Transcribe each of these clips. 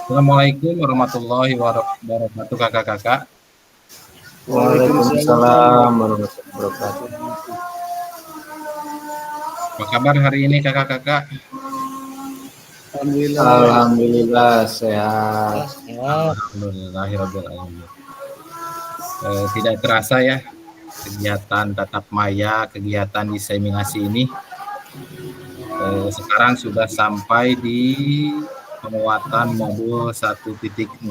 Assalamualaikum warahmatullahi wabarakatuh, kakak-kakak. Waalaikumsalam warahmatullahi wabarakatuh. Apa kabar hari ini, kakak-kakak? Alhamdulillah sehat. Alhamdulillahirabbil alamin. Tidak terasa ya kegiatan tatap maya, kegiatan diseminasi ini. Sekarang sudah sampai di penguatan modul 1.6.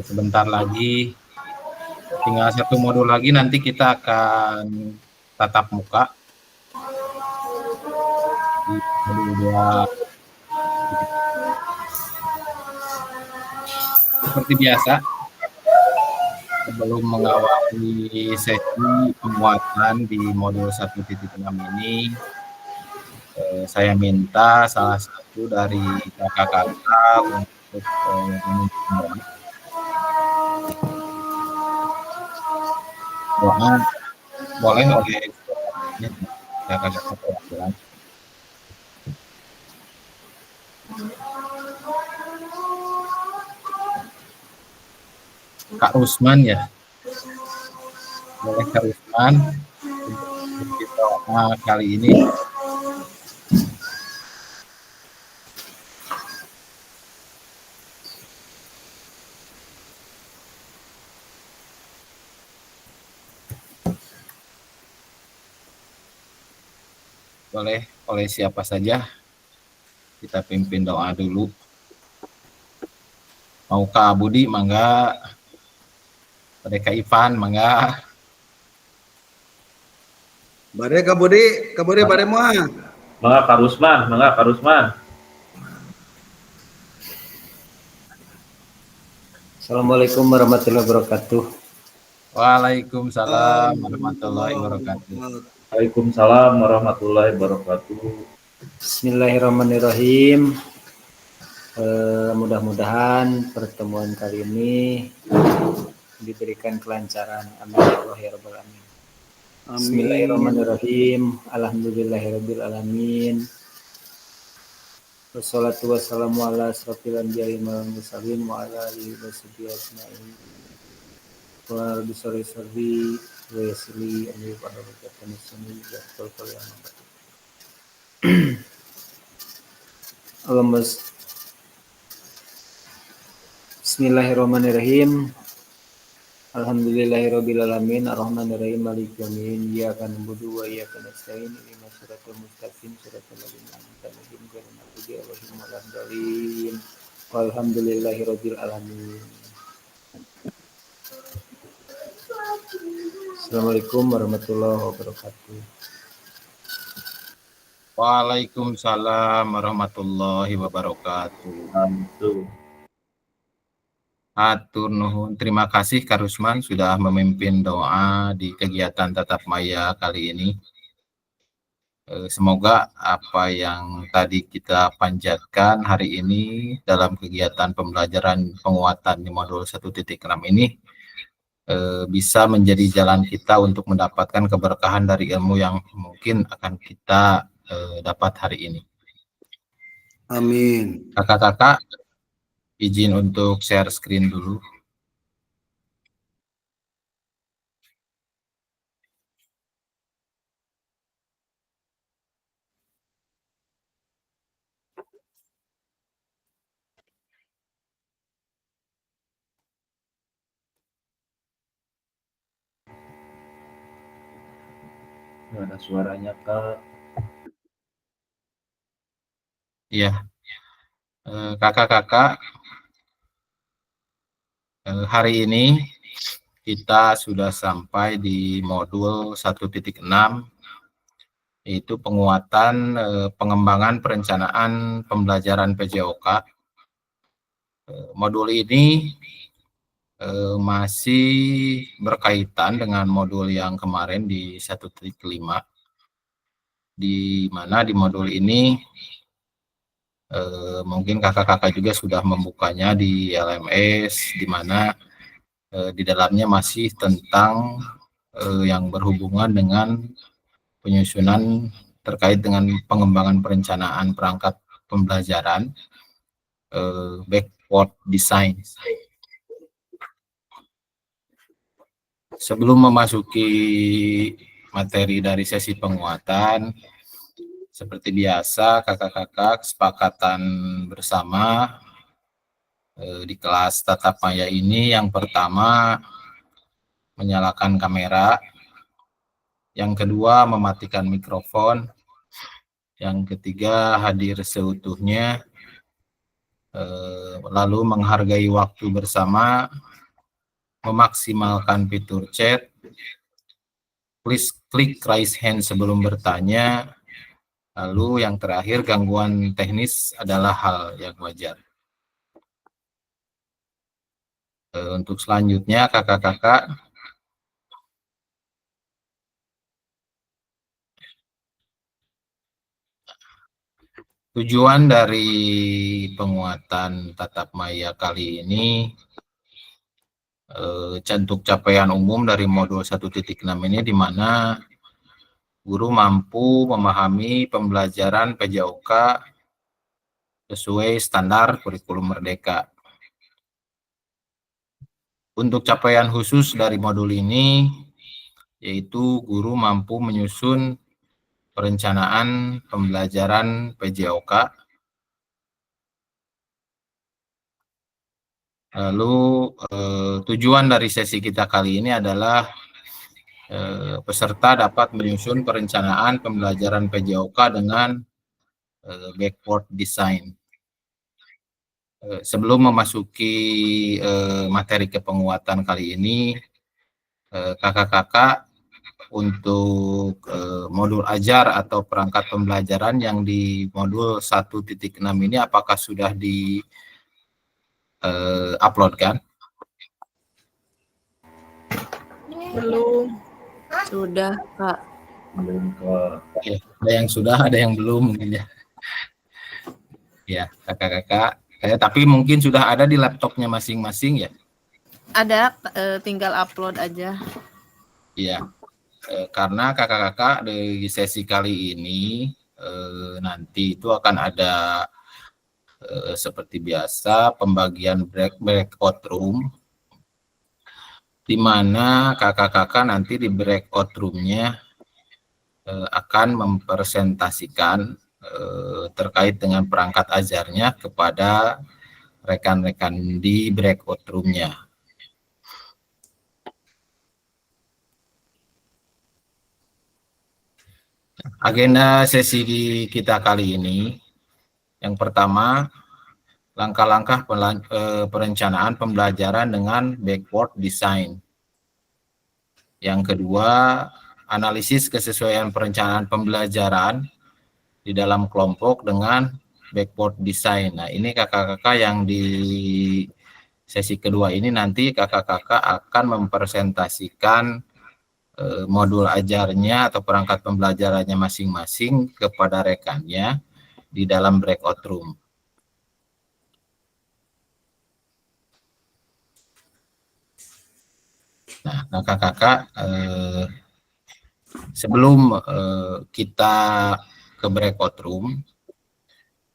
Sebentar lagi, tinggal satu modul lagi, nanti kita akan tatap muka di modul 2. Seperti biasa, sebelum mengawali sesi penguatan di modul 1.6 ini, saya minta salah satu dari kakak-kakak untuk memimpin doa. Boleh oleh kakak-kakak perwakilan. Kak Rusman ya, boleh Kak Rusman untuk kita kali ini. Boleh oleh siapa saja, kita pimpin doa dulu. Mau Kak Budi, mangga. Pada Kak Ivan, mangga. Bare Kak Budi bare moal. Mangga Kak Rusman. Assalamualaikum warahmatullahi wabarakatuh. Waalaikumsalam warahmatullahi wabarakatuh. Waalaikumsalam warahmatullahi wabarakatuh. Bismillahirrahmanirrahim. Mudah-mudahan pertemuan kali ini diberikan kelancaran. Amin ya rabbal alamin. Bismillahirrahmanirrahim. Alhamdulillahirabbil alamin. Wassalatu wassalamu ala asrofil anbiya'i wal mursalin wa ala alihi washabihi ajmain. Wa rabbi sholli sholli wa yassirli amri wa hlul 'uqdatam min lisani yafqahu qawli. Allahumma Bismillahirrahmanirrahim. Alhamdulillahirabbil alamin arrahmanirrahim maliki yaumiddin iyyaka na'budu wa iyyaka nasta'in ihdinas siratal mustaqim siratal ladzina an'amta 'alaihim ghairil maghdubi 'alaihim waladdallin. Walhamdulillahirabbil alamin. Assalamualaikum warahmatullahi wabarakatuh. Waalaikumsalam warahmatullahi wabarakatuh. Amin. Atur nuhun. Terima kasih Kak Rusman sudah memimpin doa di kegiatan tatap maya kali ini. Semoga apa yang tadi kita panjatkan hari ini dalam kegiatan pembelajaran penguatan di modul 1.6 ini bisa menjadi jalan kita untuk mendapatkan keberkahan dari ilmu yang mungkin akan kita dapat hari ini. Amin. Kakak-kakak, izin untuk share screen dulu. Nggak ada suaranya Kak. Iya. Kakak-kakak, hari ini kita sudah sampai di modul 1.6, yaitu penguatan pengembangan perencanaan pembelajaran PJOK. Modul ini masih berkaitan dengan modul yang kemarin di 1.5, di mana di modul ini mungkin kakak-kakak juga sudah membukanya di LMS, di mana di dalamnya masih tentang yang berhubungan dengan penyusunan terkait dengan pengembangan perencanaan perangkat pembelajaran backward design. Sebelum memasuki materi dari sesi penguatan, seperti biasa kakak-kakak kesepakatan bersama di kelas tatap maya ini, yang pertama menyalakan kamera, yang kedua mematikan mikrofon, yang ketiga hadir seutuhnya, lalu menghargai waktu bersama, memaksimalkan fitur chat, please klik raise hand sebelum bertanya, lalu yang terakhir gangguan teknis adalah hal yang wajar. Untuk selanjutnya kakak-kakak tujuan dari penguatan tatap maya kali ini untuk capaian umum dari modul 1.6 ini, di mana guru mampu memahami pembelajaran PJOK sesuai standar kurikulum Merdeka. Untuk capaian khusus dari modul ini, yaitu guru mampu menyusun perencanaan pembelajaran PJOK. Lalu tujuan dari sesi kita kali ini adalah peserta dapat menyusun perencanaan pembelajaran PJOK dengan backward design. Sebelum memasuki materi kepenguatan kali ini, kakak-kakak untuk modul ajar atau perangkat pembelajaran yang di modul 1.6 ini apakah sudah di upload kan? Belum. Sudah, Kak. Belum, Kak. Ya, ada yang sudah, ada yang belum mungkin ya. Ya, kakak-kakak. Tapi mungkin sudah ada di laptopnya masing-masing ya? Ada, tinggal upload aja. Iya. Karena kakak-kakak di sesi kali ini nanti itu akan ada seperti biasa pembagian breakout room, di mana kakak-kakak nanti di breakout roomnya akan mempresentasikan terkait dengan perangkat ajarnya kepada rekan-rekan di breakout roomnya. Agenda sesi kita kali ini, yang pertama, langkah-langkah perencanaan pembelajaran dengan backward design. Yang kedua, analisis kesesuaian perencanaan pembelajaran di dalam kelompok dengan backward design. Nah, ini kakak-kakak yang di sesi kedua ini nanti kakak-kakak akan mempresentasikan modul ajarnya atau perangkat pembelajarannya masing-masing kepada rekannya di dalam breakout room. Nah, kakak-kakak, sebelum kita ke breakout room,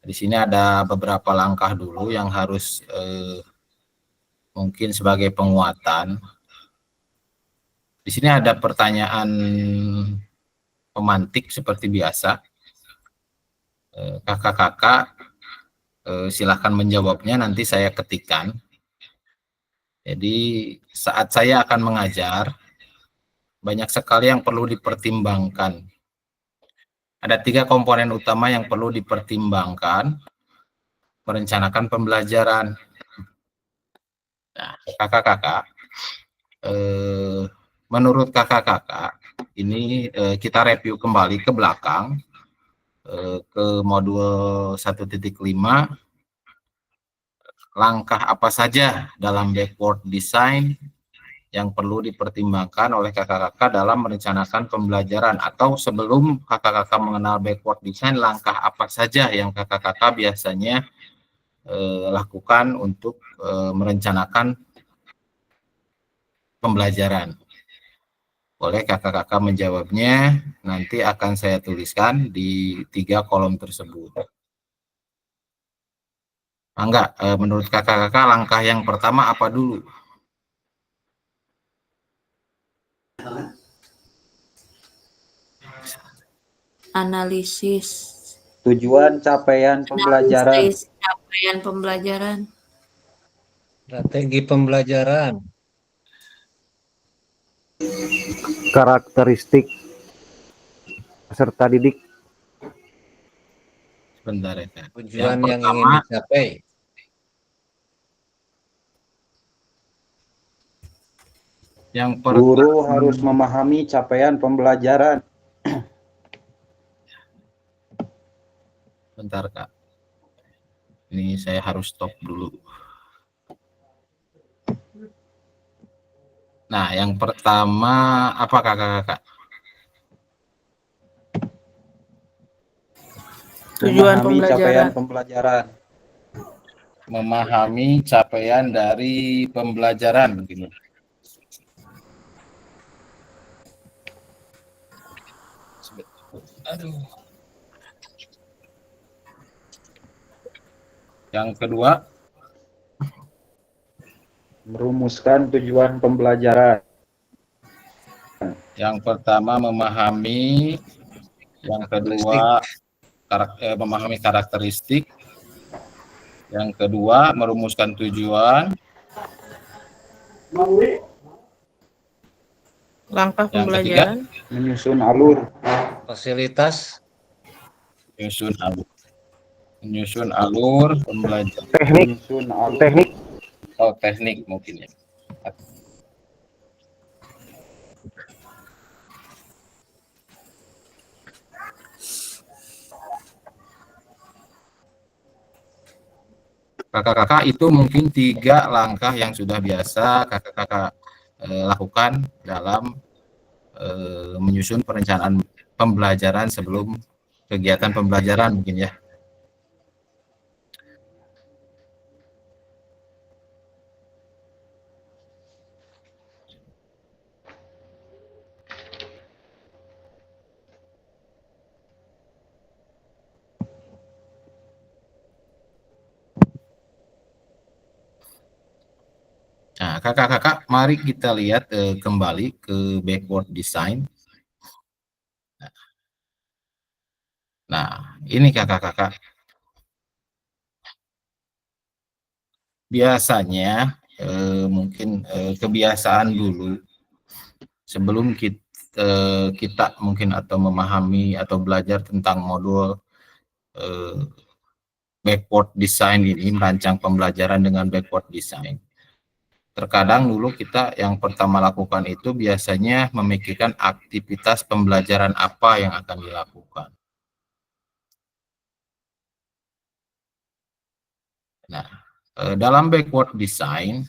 di sini ada beberapa langkah dulu yang harus mungkin sebagai penguatan. Di sini ada pertanyaan pemantik seperti biasa. Kakak-kakak silahkan menjawabnya, nanti saya ketikkan. Jadi saat saya akan mengajar, banyak sekali yang perlu dipertimbangkan. Ada 3 komponen utama yang perlu dipertimbangkan merencanakan pembelajaran. Nah, kakak-kakak, menurut kakak-kakak, ini kita review kembali ke belakang, ke modul 1.5, langkah apa saja dalam backward design yang perlu dipertimbangkan oleh kakak-kakak dalam merencanakan pembelajaran, atau sebelum kakak-kakak mengenal backward design, langkah apa saja yang kakak-kakak biasanya lakukan untuk merencanakan pembelajaran. Boleh kakak-kakak menjawabnya, nanti akan saya tuliskan di 3 kolom tersebut. Enggak, menurut kakak-kakak langkah yang pertama apa dulu? Analisis. Tujuan capaian pembelajaran. Analisis capaian pembelajaran. Strategi pembelajaran. Karakteristik peserta didik. Sebentar ya, Kak. Tujuan yang ingin pertama, dicapai. yang Guru harus memahami capaian pembelajaran. bentar, Kak. Ini saya harus stop dulu. Nah, yang pertama apa kakak-kakak? Tujuan Memahami pembelajaran. capaian pembelajaran. Memahami capaian dari pembelajaran begini. Aduh. Yang kedua, Merumuskan tujuan pembelajaran. yang pertama memahami, yang kedua memahami karakteristik, yang kedua merumuskan tujuan, Langkah yang pembelajaran. Menyusun alur. Fasilitas. menyusun alur pembelajaran. Menyusun alur. Teknik. Oh, teknik mungkin ya. Kakak-kakak itu mungkin 3 langkah yang sudah biasa kakak-kakak lakukan dalam menyusun perencanaan pembelajaran sebelum kegiatan pembelajaran mungkin ya. Nah, kakak-kakak, mari kita lihat kembali ke backward design. Nah, ini kakak-kakak. Biasanya mungkin kebiasaan dulu sebelum kita mungkin atau memahami atau belajar tentang modul backward design ini, merancang pembelajaran dengan backward design. Terkadang dulu kita yang pertama lakukan itu biasanya memikirkan aktivitas pembelajaran apa yang akan dilakukan. Nah, dalam backward design,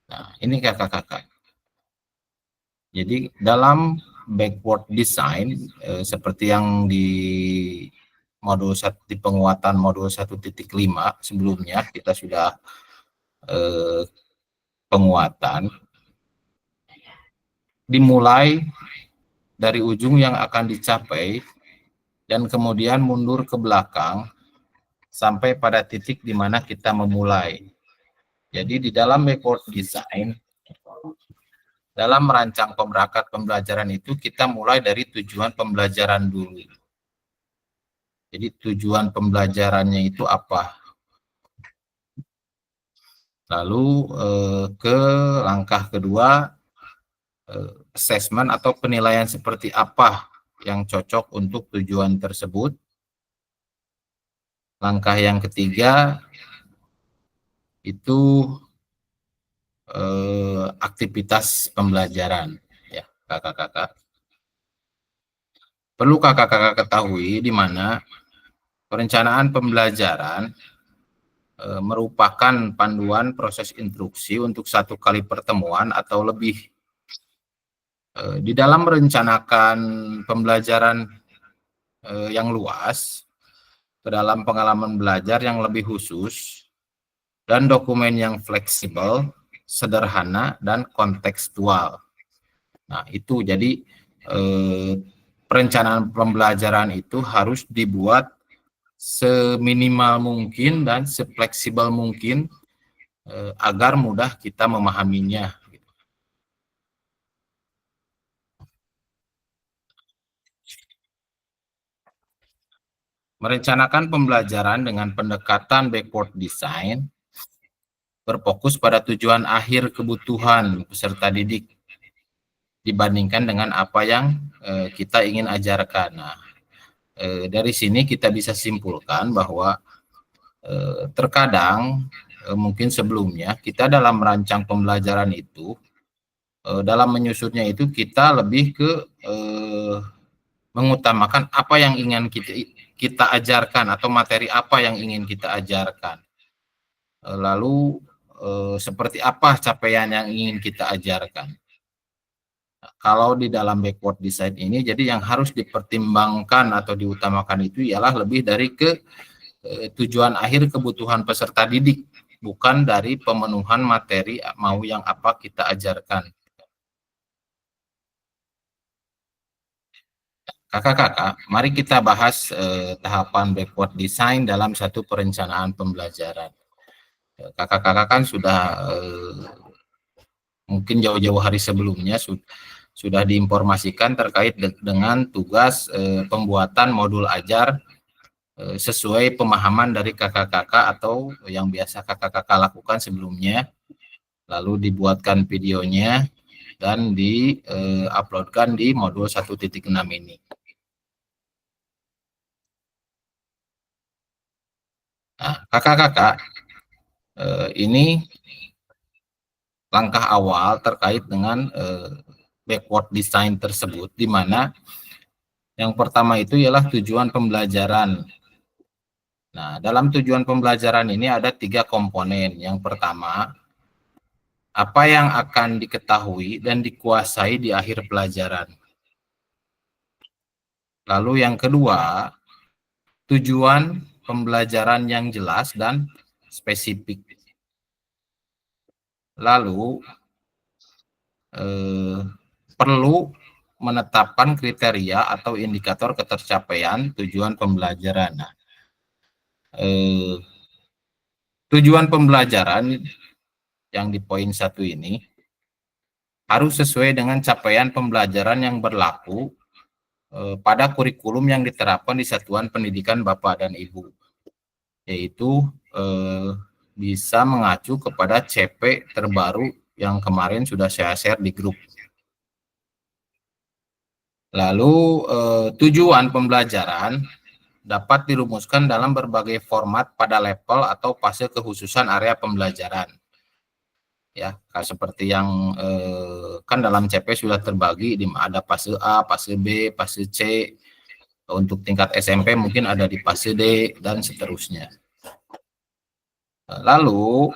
nah ini kakak-kakak. Jadi dalam backward design, seperti yang di modul 1, di penguatan modul 1.5 sebelumnya kita sudah penguatan dimulai dari ujung yang akan dicapai dan kemudian mundur ke belakang sampai pada titik di mana kita memulai. Jadi di dalam backward design, dalam merancang pemberangkat pembelajaran itu kita mulai dari tujuan pembelajaran dulu. Jadi tujuan pembelajarannya itu apa? Lalu ke langkah kedua, assessment atau penilaian seperti apa yang cocok untuk tujuan tersebut. Langkah yang ketiga itu aktivitas pembelajaran, ya kakak-kakak. Perlu kakak-kakak ketahui di mana perencanaan pembelajaran merupakan panduan proses instruksi untuk 1 kali pertemuan atau lebih. Di dalam merencanakan pembelajaran yang luas, ke dalam pengalaman belajar yang lebih khusus, dan dokumen yang fleksibel, sederhana, dan kontekstual. Nah, itu jadi perencanaan pembelajaran itu harus dibuat seminimal mungkin dan sefleksibel mungkin agar mudah kita memahaminya. Merencanakan pembelajaran dengan pendekatan backward design berfokus pada tujuan akhir kebutuhan peserta didik dibandingkan dengan apa yang kita ingin ajarkan. Nah, dari sini kita bisa simpulkan bahwa terkadang mungkin sebelumnya kita dalam merancang pembelajaran itu, dalam menyusunnya itu kita lebih ke mengutamakan apa yang ingin kita ajarkan atau materi apa yang ingin kita ajarkan. Lalu seperti apa capaian yang ingin kita ajarkan. Nah, kalau di dalam backward design ini, jadi yang harus dipertimbangkan atau diutamakan itu ialah lebih dari ke tujuan akhir kebutuhan peserta didik, bukan dari pemenuhan materi mau yang apa kita ajarkan. Kakak-kakak, mari kita bahas tahapan backward design dalam satu perencanaan pembelajaran. Kakak-kakak kan sudah mungkin jauh-jauh hari sebelumnya sudah diinformasikan terkait dengan tugas pembuatan modul ajar sesuai pemahaman dari kakak-kakak atau yang biasa kakak-kakak lakukan sebelumnya, lalu dibuatkan videonya dan di-uploadkan di modul 1.6 ini. Nah, kakak-kakak, ini langkah awal terkait dengan backward design tersebut, di mana yang pertama itu ialah tujuan pembelajaran. Nah, dalam tujuan pembelajaran ini ada 3 komponen. Yang pertama, apa yang akan diketahui dan dikuasai di akhir pelajaran. Lalu yang kedua, tujuan pembelajaran yang jelas dan spesifik. Lalu perlu menetapkan kriteria atau indikator ketercapaian tujuan pembelajaran. Nah, tujuan pembelajaran yang di poin 1 ini harus sesuai dengan capaian pembelajaran yang berlaku pada kurikulum yang diterapkan di Satuan Pendidikan Bapak dan Ibu, yaitu bisa mengacu kepada CP terbaru yang kemarin sudah saya share di grup. Lalu tujuan pembelajaran dapat dirumuskan dalam berbagai format pada level atau fase kekhususan area pembelajaran. Ya, seperti yang kan dalam CP sudah terbagi, ada fase A, fase B, fase C. Untuk tingkat SMP mungkin ada di fase D dan seterusnya. Lalu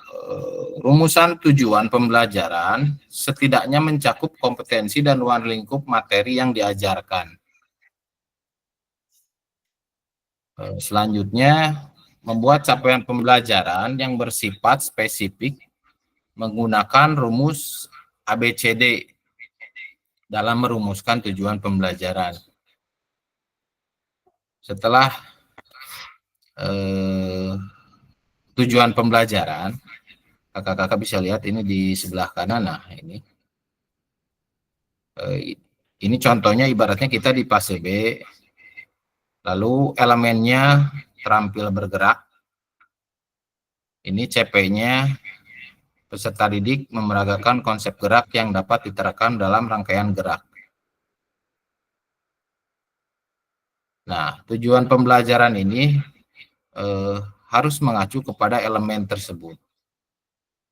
rumusan tujuan pembelajaran setidaknya mencakup kompetensi dan ruang lingkup materi yang diajarkan. Selanjutnya, membuat capaian pembelajaran yang bersifat spesifik menggunakan rumus ABCD dalam merumuskan tujuan pembelajaran. Setelah tujuan pembelajaran, kakak-kakak bisa lihat ini di sebelah kanan. Nah, ini contohnya ibaratnya kita di fase B, lalu elemennya terampil bergerak. Ini CP-nya, peserta didik memeragakan konsep gerak yang dapat diterapkan dalam rangkaian gerak. Nah, tujuan pembelajaran ini harus mengacu kepada elemen tersebut.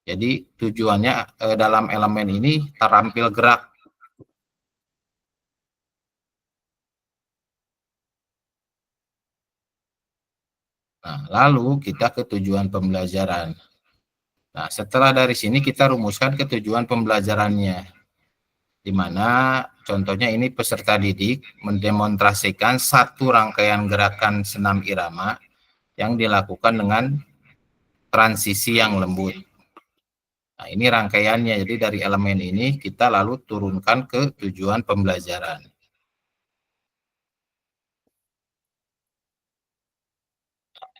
Jadi tujuannya dalam elemen ini terampil gerak. Nah, lalu kita ke tujuan pembelajaran. Nah, setelah dari sini kita rumuskan ke tujuan pembelajarannya, di mana contohnya ini peserta didik mendemonstrasikan satu rangkaian gerakan senam irama yang dilakukan dengan transisi yang lembut. Nah, ini rangkaiannya, jadi dari elemen ini kita lalu turunkan ke tujuan pembelajaran.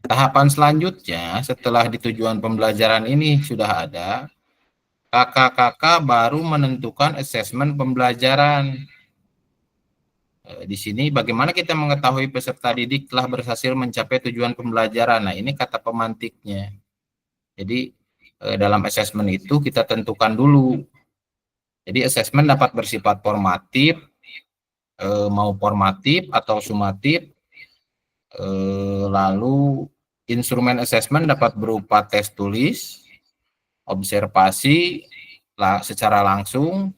Tahapan selanjutnya setelah di tujuan pembelajaran ini sudah ada, kakak-kakak baru menentukan asesmen pembelajaran. Di sini bagaimana kita mengetahui peserta didik telah berhasil mencapai tujuan pembelajaran. Nah, ini kata pemantiknya. Jadi dalam asesmen itu kita tentukan dulu. Jadi asesmen dapat bersifat formatif, mau formatif atau sumatif. Lalu instrumen asesmen dapat berupa tes tulis, observasi secara langsung,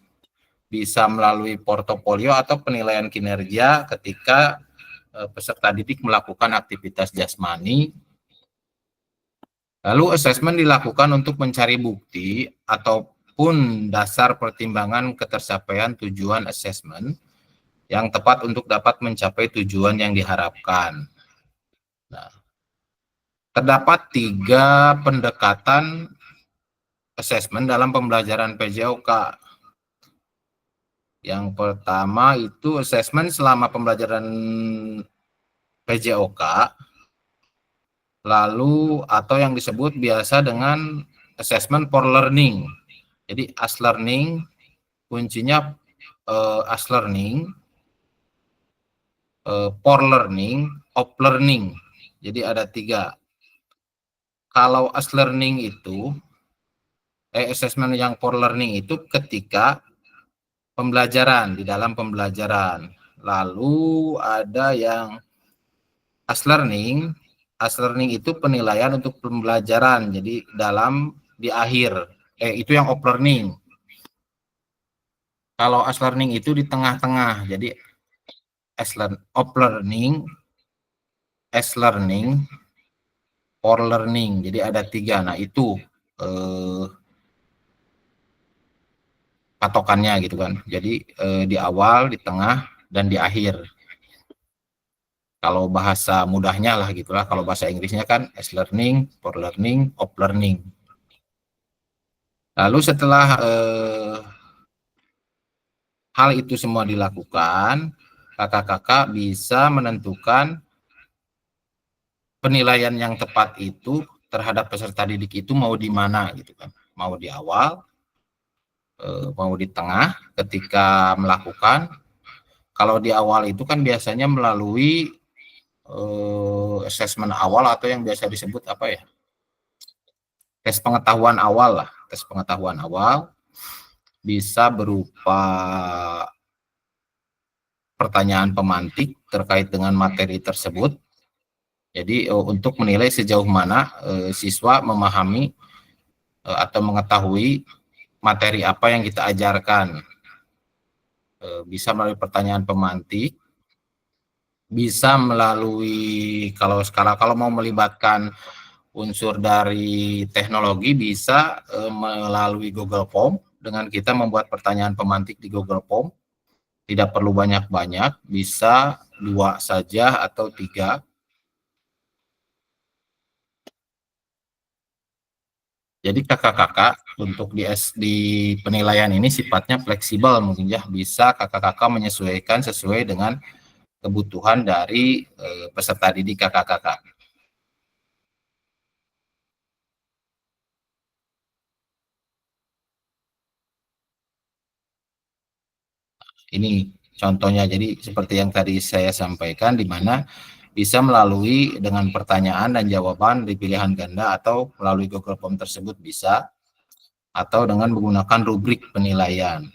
bisa melalui portofolio atau penilaian kinerja ketika peserta didik melakukan aktivitas jasmani. Lalu asesmen dilakukan untuk mencari bukti ataupun dasar pertimbangan ketercapaian tujuan asesmen yang tepat untuk dapat mencapai tujuan yang diharapkan. Nah, terdapat 3 pendekatan asesmen dalam pembelajaran PJOK. Yang pertama itu asesmen selama pembelajaran PJOK, lalu atau yang disebut biasa dengan assessment for learning. Jadi as learning, kuncinya as learning, for learning, of learning. Jadi ada 3. Kalau as learning itu, assessment yang for learning itu ketika pembelajaran, di dalam pembelajaran. Lalu ada yang as learning itu penilaian untuk pembelajaran, jadi di akhir. Itu yang of learning. Kalau as learning itu di tengah-tengah, jadi of learning, as learning, for learning. Jadi ada 3. Nah, itu patokannya gitu kan. Jadi di awal, di tengah, dan di akhir. Kalau bahasa mudahnya lah gitulah. Kalau bahasa Inggrisnya kan as learning, for learning, of learning. Lalu setelah hal itu semua dilakukan, kakak-kakak bisa menentukan penilaian yang tepat itu terhadap peserta didik itu mau di mana gitu kan. Mau di awal, mau di tengah ketika melakukan. Kalau di awal itu kan biasanya melalui asesmen awal atau yang biasa disebut apa ya? Tes pengetahuan awal lah. Tes pengetahuan awal bisa berupa pertanyaan pemantik terkait dengan materi tersebut. Jadi untuk menilai sejauh mana siswa memahami atau mengetahui materi apa yang kita ajarkan. Bisa melalui pertanyaan pemantik, bisa melalui kalau mau melibatkan unsur dari teknologi bisa melalui Google Form, dengan kita membuat pertanyaan pemantik di Google Form. Tidak perlu banyak-banyak, bisa 2 saja atau 3. Jadi kakak-kakak untuk di penilaian ini sifatnya fleksibel mungkin ya, bisa kakak-kakak menyesuaikan sesuai dengan kebutuhan dari peserta didik kakak-kakak. Ini contohnya, jadi seperti yang tadi saya sampaikan, di mana bisa melalui dengan pertanyaan dan jawaban di pilihan ganda atau melalui Google Form tersebut bisa, atau dengan menggunakan rubrik penilaian.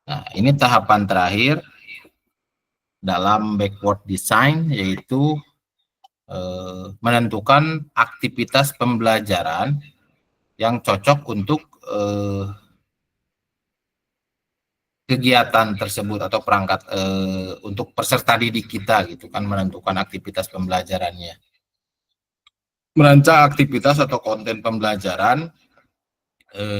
Nah, ini tahapan terakhir dalam backward design, yaitu menentukan aktivitas pembelajaran yang cocok untuk kegiatan tersebut atau perangkat untuk peserta didik kita gitu kan, menentukan aktivitas pembelajarannya. Merancang aktivitas atau konten pembelajaran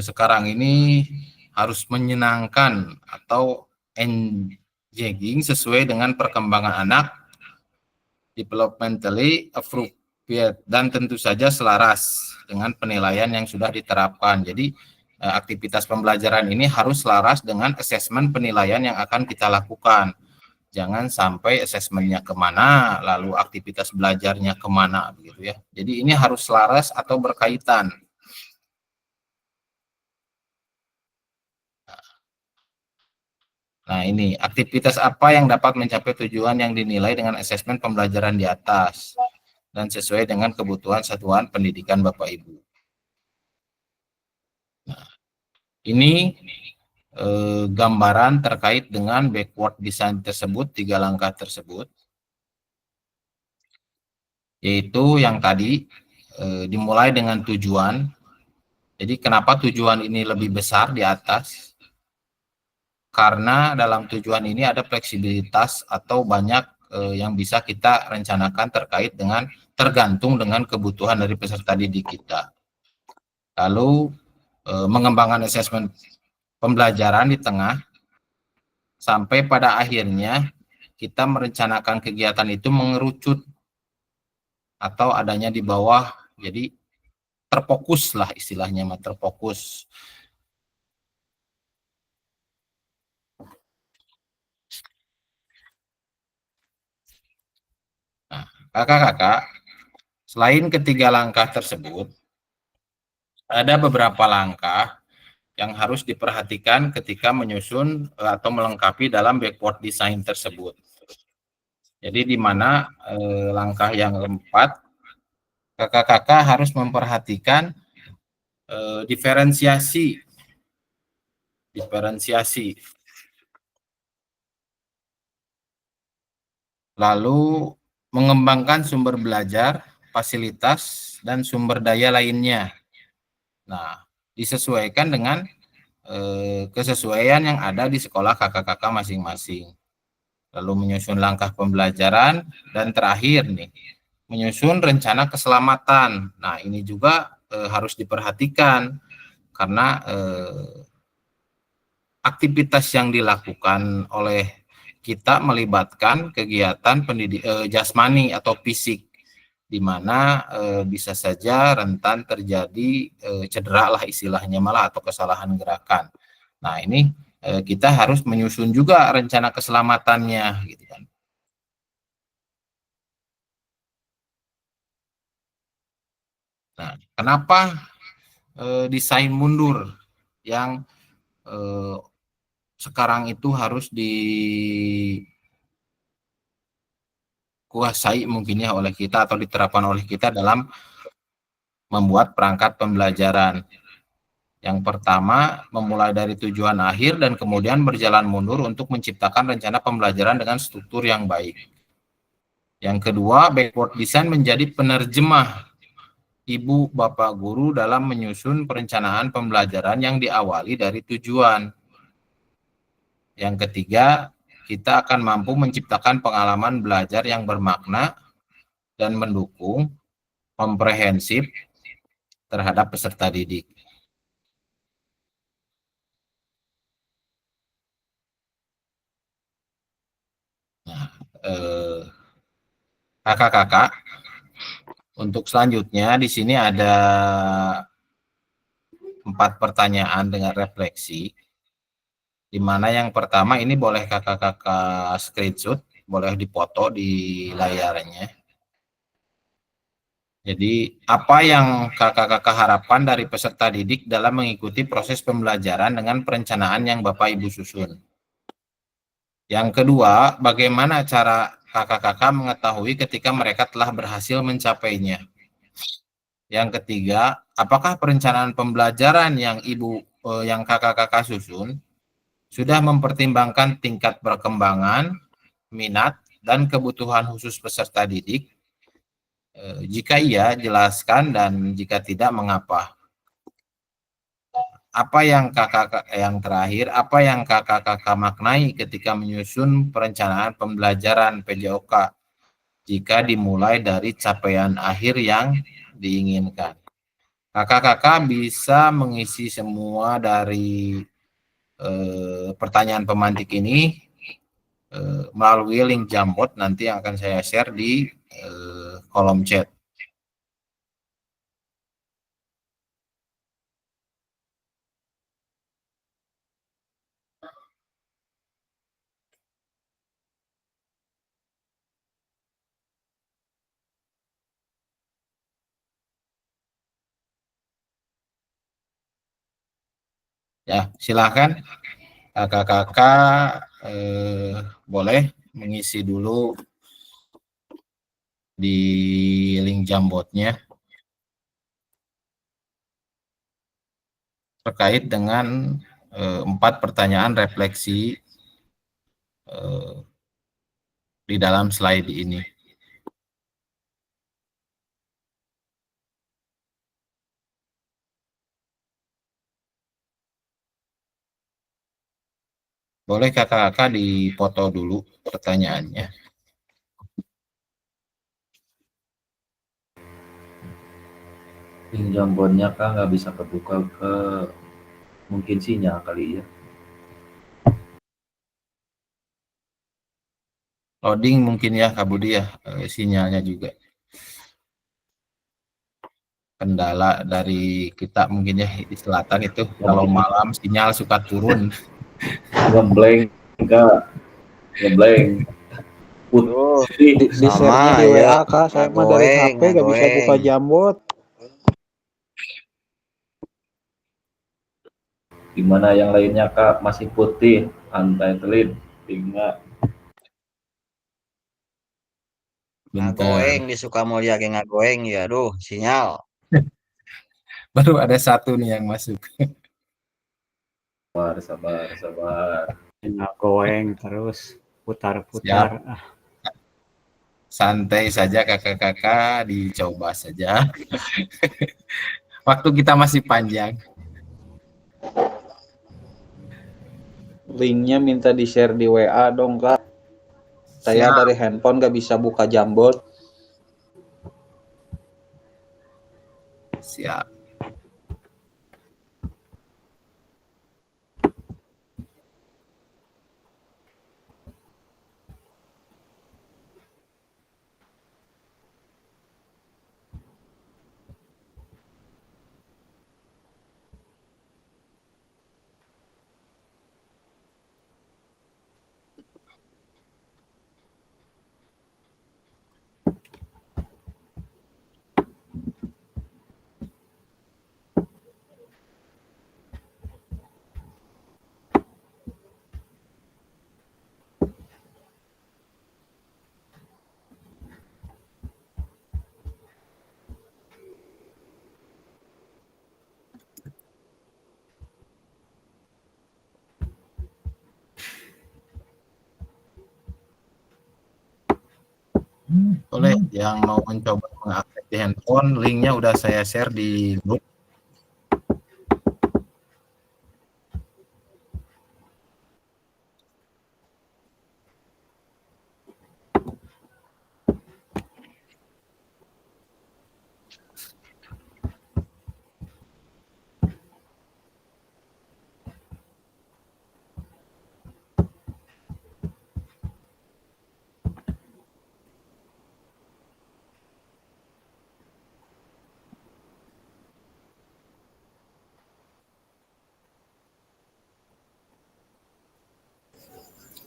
sekarang ini harus menyenangkan atau engaging sesuai dengan perkembangan anak, developmentally appropriate, dan tentu saja selaras dengan penilaian yang sudah diterapkan. Jadi aktivitas pembelajaran ini harus selaras dengan asesmen penilaian yang akan kita lakukan. Jangan sampai asesmennya kemana, lalu aktivitas belajarnya kemana, begitu ya. Jadi ini harus selaras atau berkaitan. Nah, ini aktivitas apa yang dapat mencapai tujuan yang dinilai dengan asesmen pembelajaran di atas dan sesuai dengan kebutuhan satuan pendidikan Bapak Ibu. Nah, ini gambaran terkait dengan backward design tersebut, 3 langkah tersebut, yaitu yang tadi dimulai dengan tujuan. Jadi kenapa tujuan ini lebih besar di atas? Karena dalam tujuan ini ada fleksibilitas atau banyak yang bisa kita rencanakan terkait dengan tergantung dengan kebutuhan dari peserta didik kita. Lalu mengembangkan asesmen pembelajaran di tengah sampai pada akhirnya kita merencanakan kegiatan itu mengerucut atau adanya di bawah, jadi terfokus lah istilahnya, terfokus. Nah, kakak-kakak, selain ketiga langkah tersebut, ada beberapa langkah yang harus diperhatikan ketika menyusun atau melengkapi dalam backward design tersebut. Jadi di mana langkah yang keempat, kakak-kakak harus memperhatikan diferensiasi. Lalu mengembangkan sumber belajar, fasilitas, dan sumber daya lainnya. Nah, disesuaikan dengan kesesuaian yang ada di sekolah kakak-kakak masing-masing. Lalu menyusun langkah pembelajaran, dan terakhir nih, menyusun rencana keselamatan. Nah, ini juga harus diperhatikan karena aktivitas yang dilakukan oleh kita melibatkan kegiatan jasmani atau fisik, di mana bisa saja rentan terjadi cedera lah istilahnya malah atau kesalahan gerakan. Nah, ini kita harus menyusun juga rencana keselamatannya, gitu kan. Nah, kenapa desain mundur yang sekarang itu harus dikuasai mungkin ya oleh kita atau diterapkan oleh kita dalam membuat perangkat pembelajaran. Yang pertama, memulai dari tujuan akhir dan kemudian berjalan mundur untuk menciptakan rencana pembelajaran dengan struktur yang baik. Yang kedua, backward design menjadi penerjemah ibu bapak guru dalam menyusun perencanaan pembelajaran yang diawali dari tujuan. Yang ketiga, kita akan mampu menciptakan pengalaman belajar yang bermakna dan mendukung, komprehensif terhadap peserta didik. Nah, kakak-kakak, untuk selanjutnya di sini ada 4 pertanyaan dengan refleksi, di mana yang pertama ini boleh kakak-kakak screenshot, boleh dipoto di layarnya. Jadi, apa yang kakak-kakak harapkan dari peserta didik dalam mengikuti proses pembelajaran dengan perencanaan yang Bapak Ibu susun? Yang kedua, bagaimana cara kakak-kakak mengetahui ketika mereka telah berhasil mencapainya? Yang ketiga, apakah perencanaan pembelajaran yang yang kakak-kakak susun sudah mempertimbangkan tingkat perkembangan, minat, dan kebutuhan khusus peserta didik? Jika iya, jelaskan, dan jika tidak, mengapa? Yang terakhir, apa yang kakak-kakak maknai ketika menyusun perencanaan pembelajaran PJOK jika dimulai dari capaian akhir yang diinginkan? Kakak-kakak bisa mengisi semua dari pertanyaan pemantik ini melalui link Jamboard nanti yang akan saya share di kolom chat. Ya, silakan kakak-kakak boleh mengisi dulu di link Jambotnya terkait dengan 4 pertanyaan refleksi di dalam slide ini. Boleh kakak-kakak dipoto dulu pertanyaannya. Link Jambonnya Kak nggak bisa kebuka ke mungkin sinyal kali ya. Loading mungkin ya Kak Budi ya, sinyalnya juga. Kendala dari kita mungkin ya di selatan itu kalau malam sinyal suka turun. Ngeblank Kak, ngeblank. Duh, Putih. di share-nya di WA sama Kak, saya ya mah dari HP gak bisa buka ngagoeng. Jambot. Gimana yang lainnya Kak? Masih putih, untitled, tinggal. Bentar, Ngagoeng di Sukamulya ge ngagoeng ya aduh sinyal. baru ada satu nih yang masuk. Sabar. Ngagoeng terus Siap, putar-putar. santai saja kakak-kakak, dicoba saja. Waktu kita masih panjang. Linknya minta di-share di WA dong Kak. Saya Siap. dari handphone gak bisa buka Jambot. Siap. Boleh yang mau mencoba mengakses di handphone, linknya udah saya share di grup.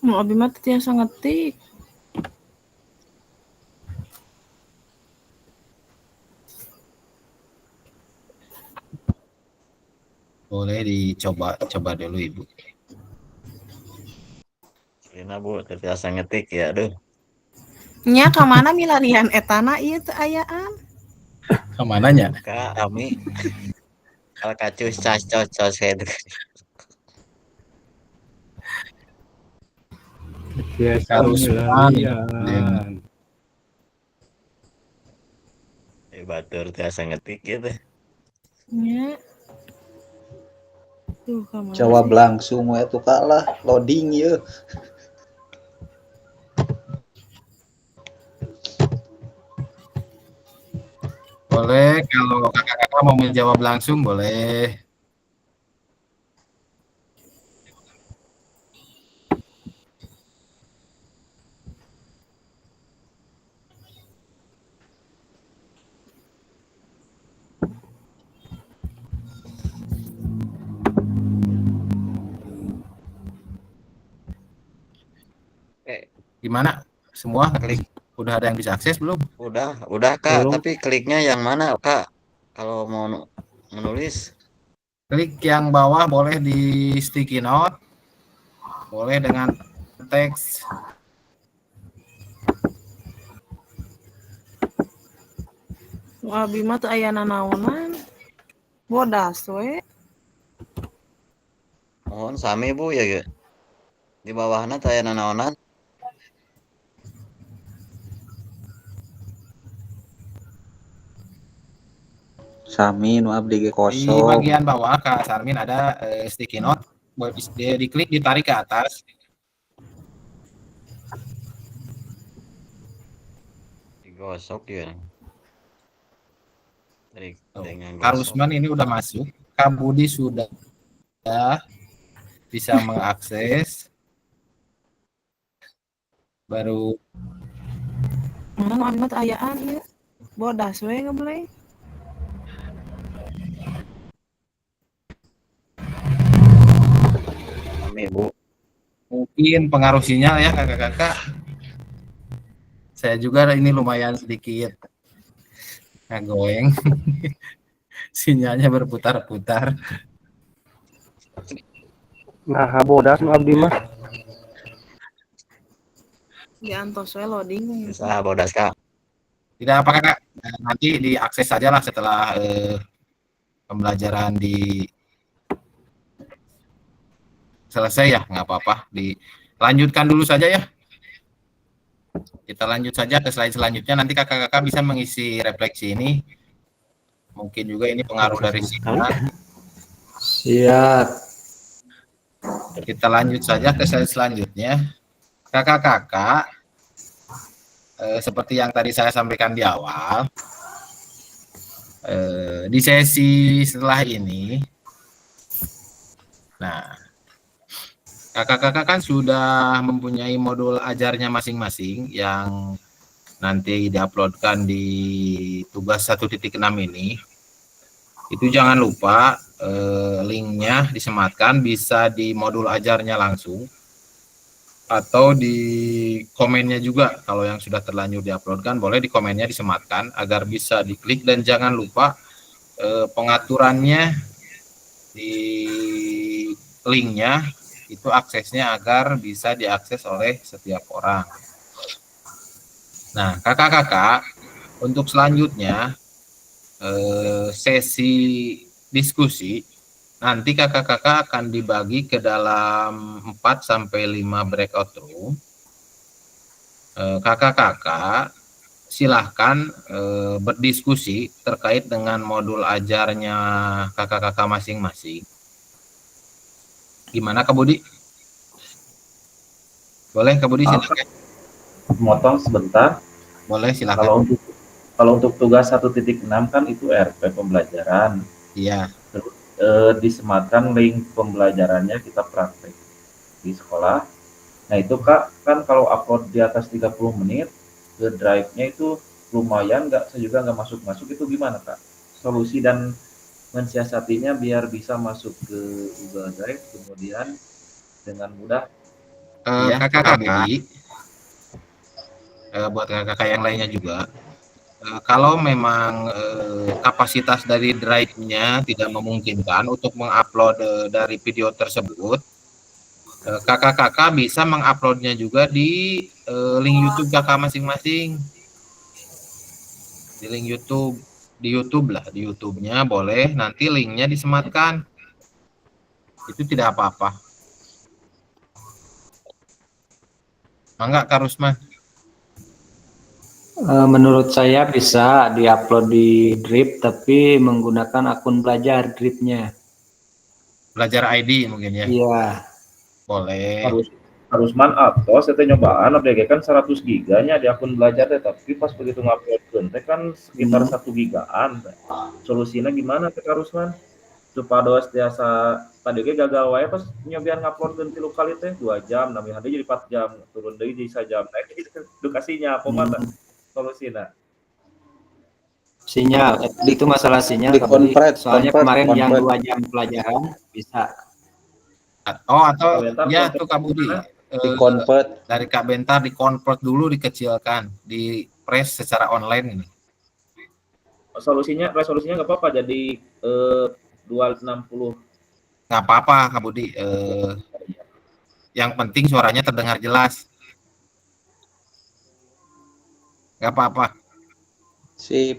Mau abi mah tiasa ngetik. Boleh coba dulu Ibu. Rina Bu terbiasa ngetik ya aduh. Nya ka mana milarian etana ieu teu ayaan. Kemananya? Kak Ami al kacus cos itu. Biasa Karusman. milarian. Batur tiasa ngetik gitu. Nya. Tuh ka mana Jawab sih? langsung we tuh Kak lah, loading ya. Boleh, kalau kakak-kakak mau menjawab langsung boleh. Gimana? Semua klik? Udah ada yang bisa akses belum? Udah Kak, Belum. tapi kliknya yang mana Kak? Kalau mau menulis Klik yang bawah boleh di sticky note, boleh dengan teks. Abi mah teu aya nanaonan. Bodas we. Mohon sami Bu ya ge. Di bawahna teh aya nanaonan. Sami nu abdi ge Di kosong. bagian bawah Kak Sarmin ada sticky note, boleh diklik, ditarik ke atas. Digosok ya. Dengan Kak gosok. Rusman ini udah masuk, Kak Budi sudah bisa mengakses. Baru Mana nu abi mah teu ayaan ieu. Bodas we ngebeleng. Sami Bu. mungkin pengaruh sinyal ya kakak-kakak. Saya juga ini lumayan sedikit ngegoeng. Sinyalnya berputar-putar. Nah, bodas nu abdi mah. Diantos we loading. Bisa bodas Kak. Tidak apa kakak, nanti diakses saja lah setelah pembelajaran selesai ya, nggak apa-apa. Dilanjutkan dulu saja ya. Kita lanjut saja ke slide selanjutnya. Nanti kakak-kakak bisa mengisi refleksi ini. Mungkin juga ini pengaruh dari sinyal. Siap. Kita lanjut saja ke slide selanjutnya. Kakak-kakak, seperti yang tadi saya sampaikan di awal, di sesi setelah ini, nah, kakak-kakak kan sudah mempunyai modul ajarnya masing-masing yang nanti diuploadkan di tugas 1.6 ini. Itu jangan lupa linknya disematkan, bisa di modul ajarnya langsung atau di komennya juga. Kalau yang sudah terlanjur diuploadkan boleh di komennya disematkan agar bisa diklik, dan jangan lupa pengaturannya di linknya itu aksesnya agar bisa diakses oleh setiap orang. Nah, kakak-kakak, untuk selanjutnya sesi diskusi nanti kakak-kakak akan dibagi ke dalam 4-5 breakout room. Kakak-kakak silahkan berdiskusi terkait dengan modul ajarnya kakak-kakak masing-masing. Gimana Kak Budi? Boleh Kak Budi silakan. Motong sebentar. Boleh silakan. Kalau untuk tugas 1.6 kan itu RP pembelajaran. Iya. Disematkan link pembelajarannya, kita praktek di sekolah. Nah itu Kak, kan kalau upload di atas 30 menit ke drive-nya itu lumayan saya juga nggak masuk itu gimana Kak? Solusi dan mensiasatinya biar bisa masuk ke Google Drive kemudian dengan mudah. Kakak Budi, buat kakak yang lainnya juga, kalau memang kapasitas dari drive-nya tidak memungkinkan untuk mengupload dari video tersebut, kakak-kakak bisa menguploadnya juga di link YouTube kakak masing-masing. Di link YouTube, di YouTube-nya boleh, nanti linknya disematkan. Itu tidak apa-apa. Enggak Kak Rusman? Menurut saya bisa diupload di Drip tapi menggunakan akun belajar Dripnya. Belajar ID mungkin ya? Iya. Boleh. Harusman atau saya nyobaan update kan 100 giganya di akun belajar deh, tapi pas begitu ngupload kan sekitar 1 gigaan. Solusinya gimana Kak Harusman? Supados biasa tadi gagal wae pas nyobian ngupload ganti lokal teh 2 jam, namanya jadi 4 jam, turun deui jadi 1 jam. Nah, edukasinya apa mata solusinya? Sinyal, itu masalah sinyal. Soalnya kemarin yang 2 jam pelajaran bisa. Atau ya tuh Kak Budi, Di-convert dari Kak Bentar di-convert dulu, dikecilkan, di press secara online ini. Resolusinya nggak apa-apa, jadi 260. Nggak apa-apa Kak Budi, yang penting suaranya terdengar jelas. Nggak apa-apa. Si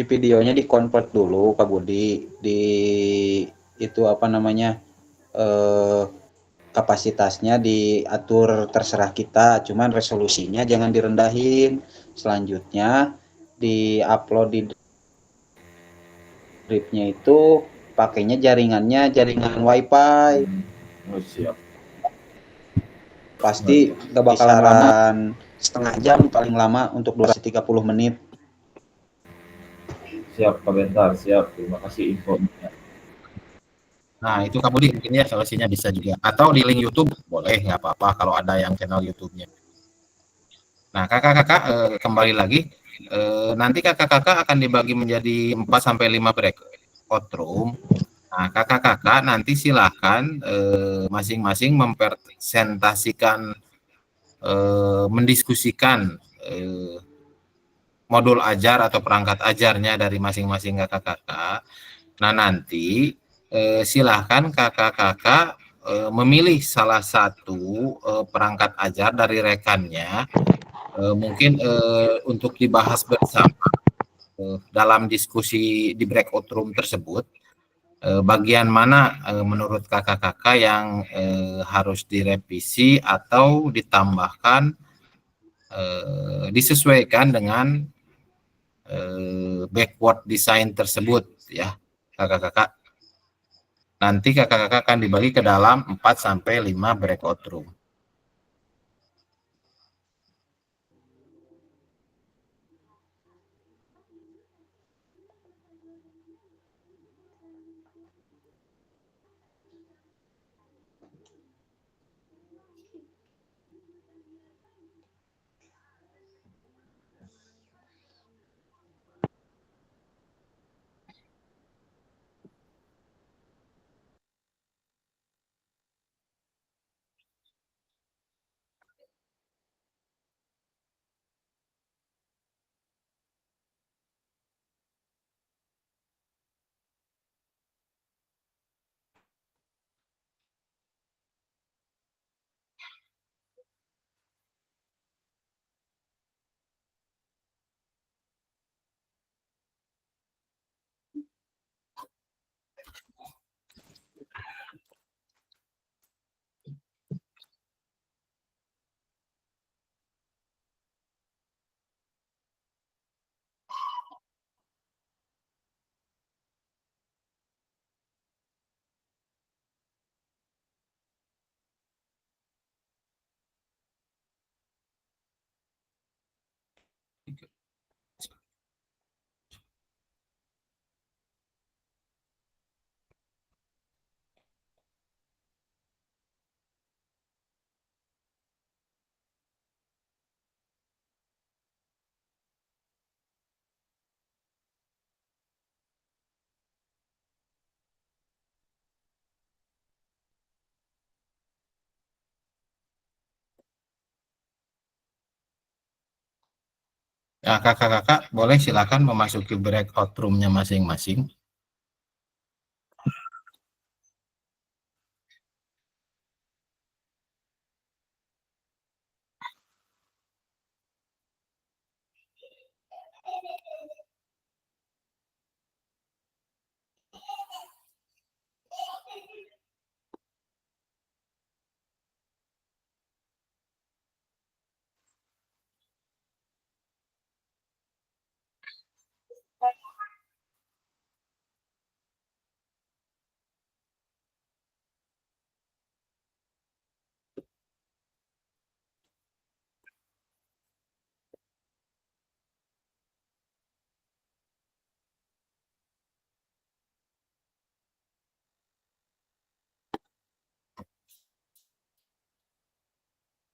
videonya di-convert dulu Kak Budi, di itu apa namanya, kapasitasnya diatur terserah kita, cuman resolusinya jangan direndahin. Selanjutnya di-upload di drive-nya itu pakainya jaringannya jaringan WiFi. Oh, siap. Pasti gak bakalan lama, setengah jam paling lama untuk durasi 30 menit. Siap Pak Bentar, siap. Terima kasih infonya. Nah, itu Kak Budi mungkin ya solusinya bisa juga. Atau di link YouTube boleh, nggak apa-apa kalau ada yang channel YouTube-nya. Nah, kakak-kakak kembali lagi. Nanti kakak-kakak akan dibagi menjadi 4 sampai 5 breakout room. Nah, kakak-kakak nanti silahkan masing-masing mempresentasikan, mendiskusikan modul ajar atau perangkat ajarnya dari masing-masing kakak-kakak. Nah, nanti silahkan kakak-kakak memilih salah satu perangkat ajar dari rekannya, mungkin untuk dibahas bersama dalam diskusi di breakout room tersebut. Bagian mana menurut kakak-kakak yang harus direvisi atau ditambahkan, disesuaikan dengan backward design tersebut ya kakak-kakak. Nanti kakak-kakak akan dibagi ke dalam 4 sampai 5 breakout room. Nah, kakak-kakak boleh silakan memasuki breakout room-nya masing-masing.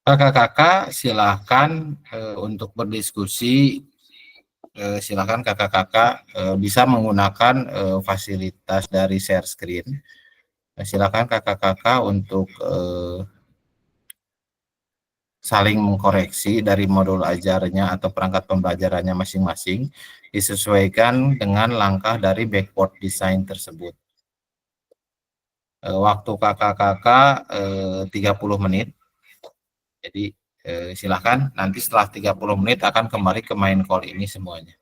Kakak-kakak silahkan untuk berdiskusi, silahkan kakak-kakak bisa menggunakan fasilitas dari share screen. Silakan kakak-kakak untuk saling mengkoreksi dari modul ajarnya atau perangkat pembelajarannya masing-masing, disesuaikan dengan langkah dari backward design tersebut. waktu kakak-kakak 30 menit. Jadi silahkan nanti setelah 30 menit akan kembali ke main call ini semuanya.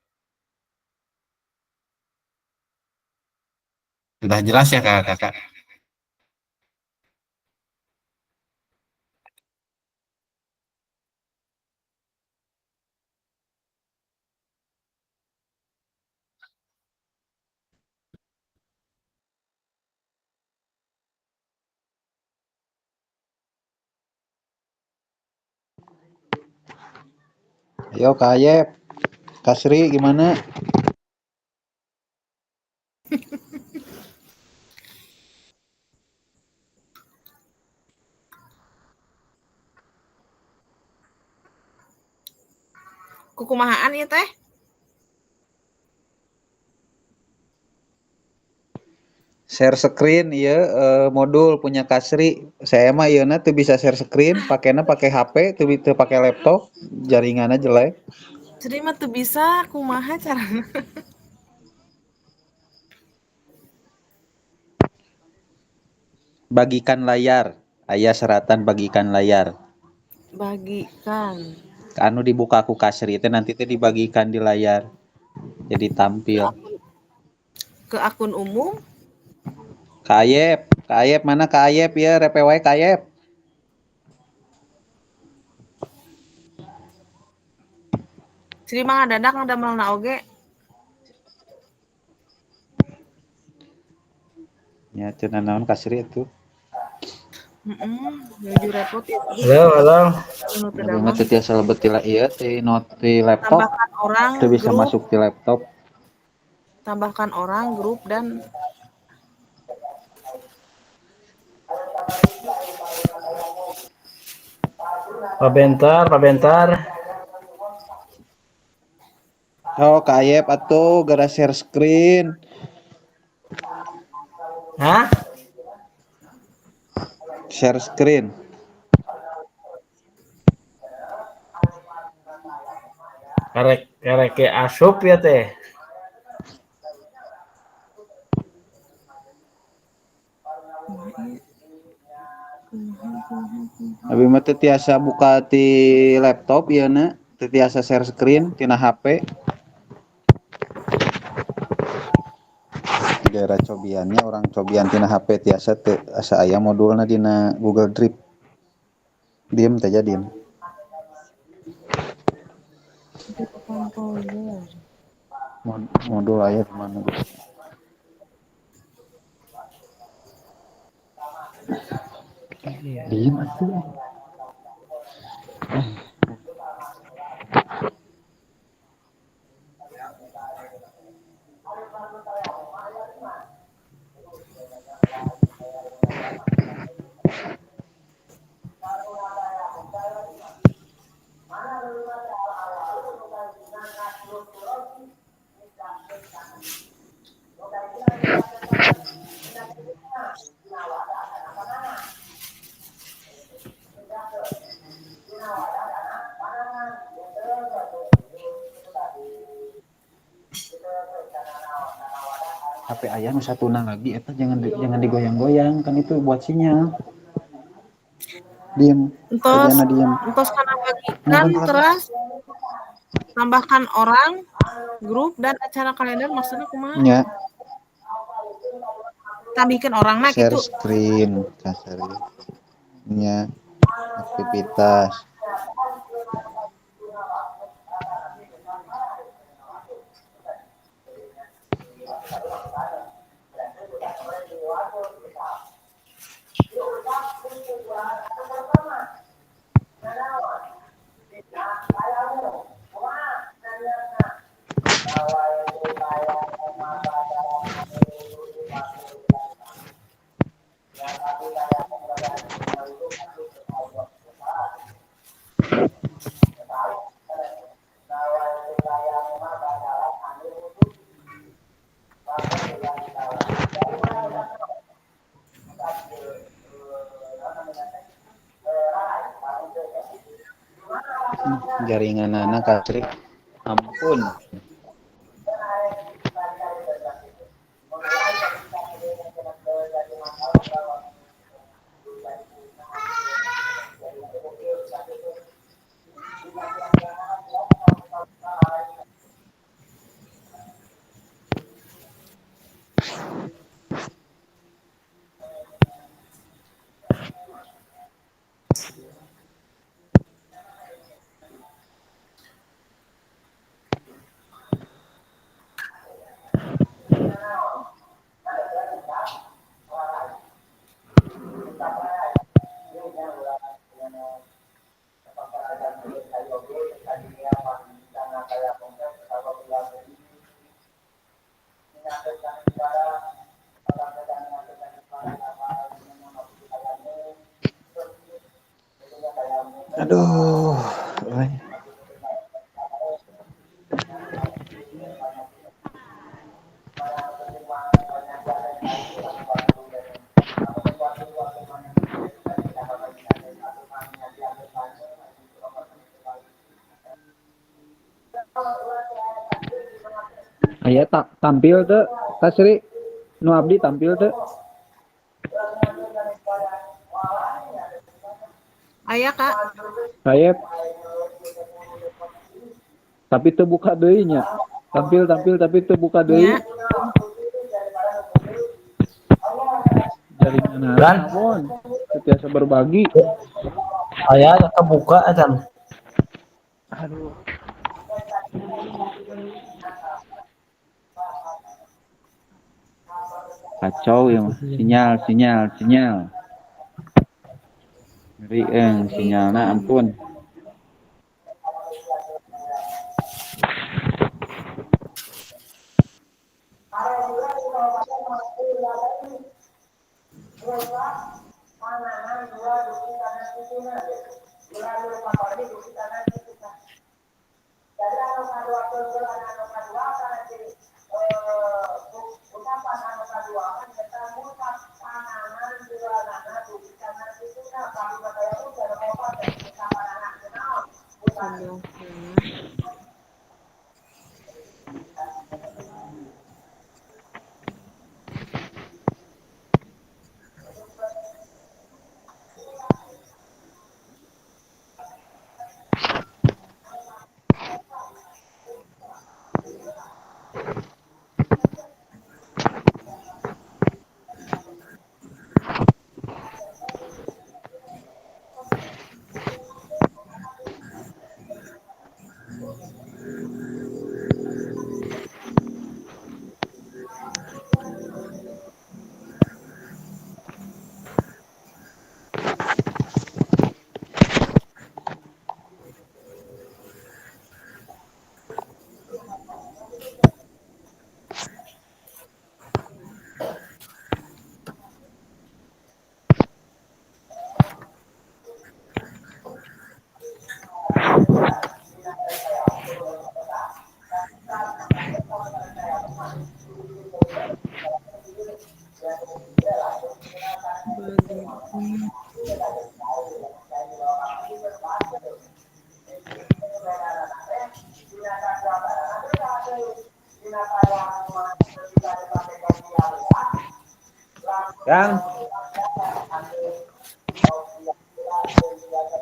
Sudah jelas ya kakak-kakak? Ayo Kak Ayep, Kak Sri gimana? Kukumahaan ya teh? Share screen ya modul punya Kak Sri. Saya mah ieu tuh bisa share screen, pakainya pakai HP, tuh pakai laptop, jaringannya jelek. Jadi mah tuh bisa kumaha carana. Bagikan layar, aya seratan bagikan layar. Bagikan Anu dibuka aku Kak Sri teh nanti teh dibagikan di layar. Jadi tampil. ke akun umum. Kak Ayep mana Kak Ayep ya, repe wae Kak Ayep. Jadi mah ngadadak ngadamelna oge. Ya cenah naon Kak Sri itu. Nuju repot ya. Halo. Nu teu Tapi mah damang. teu tiasa lebet ti ieu ti laptop. Tambahkan orang Teu bisa grup, masuk ti laptop. tambahkan orang grup dan Pabentar. Oh Kak Ayep atuh gara share screen. Hah? Share screen. Karek asup ya teh. Abi mah teu tiasa buka ti laptop ieu na, teu tiasa share screen tina HP. Daerah cobiannya orang cobian tina HP tiasa teu asa aya modulna dina Google Drive. Diem teh diem. Modul aya di mana? Diem atuh. HP ayah nu satuna lagi eta jangan digoyang-goyang kan itu buat sinyal. Diem. Kerjana diem. entos kana bagikan terus tambahkan orang grup dan acara kalender maksudnya kumaha? Nya Tambahkeun orangna share gitu. screen kasari. Nya aktivitas. Jaringan anak Katri. Ampun. Aduh. Aya tampil teu Kasri nu abdi tampil teu Aya Kak. Sayep tapi teu buka deui nya tampil tapi teu buka deui Nya. jaringan naon setiasa berbagi Aya kebuka acan. aduh kacau ya mah sinyal ngeri sinyalna ampun Yang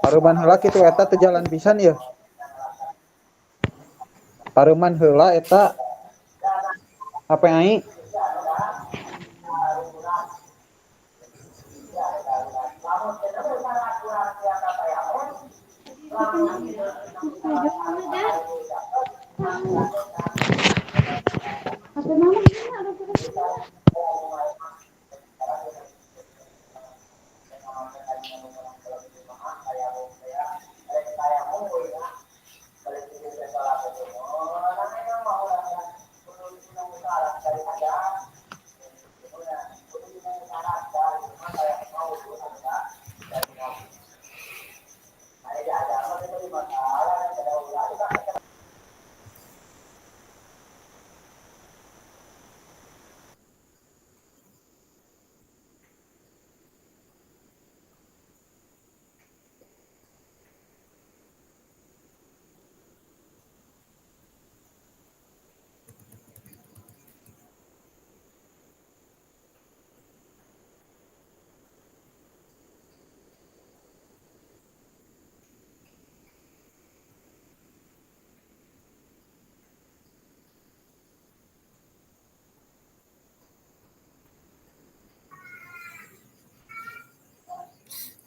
paruman heula kitu eta teu jalan pisan ieu. Paruman heula eta HP ai.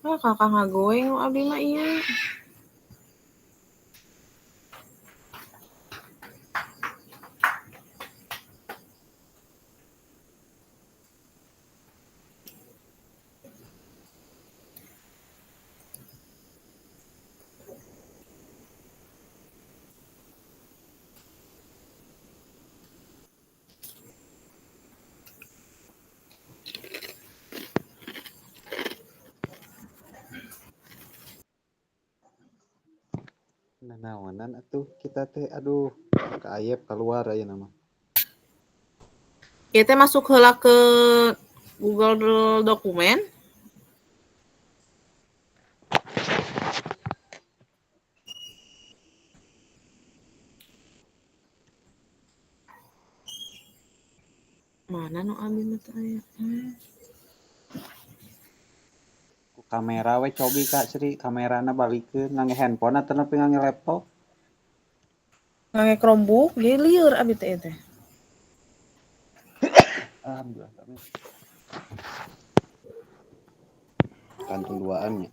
Kakak ngagoeng abdi mah ieu. Nanaonan atuh kita teh aduh kaayep keluar aya nama. Ieu teh masuk heula ke Google Dokumen. Mana nu abi mah teu aya. Ku kamera we cobi Kak Sri, kamerana balikeun ngangge handphone atau nepi ngangge laptop. Ngangge Chromebook ge lieur abi teh ieu teh. Alhamdulillah kami. Kantung duaan nya.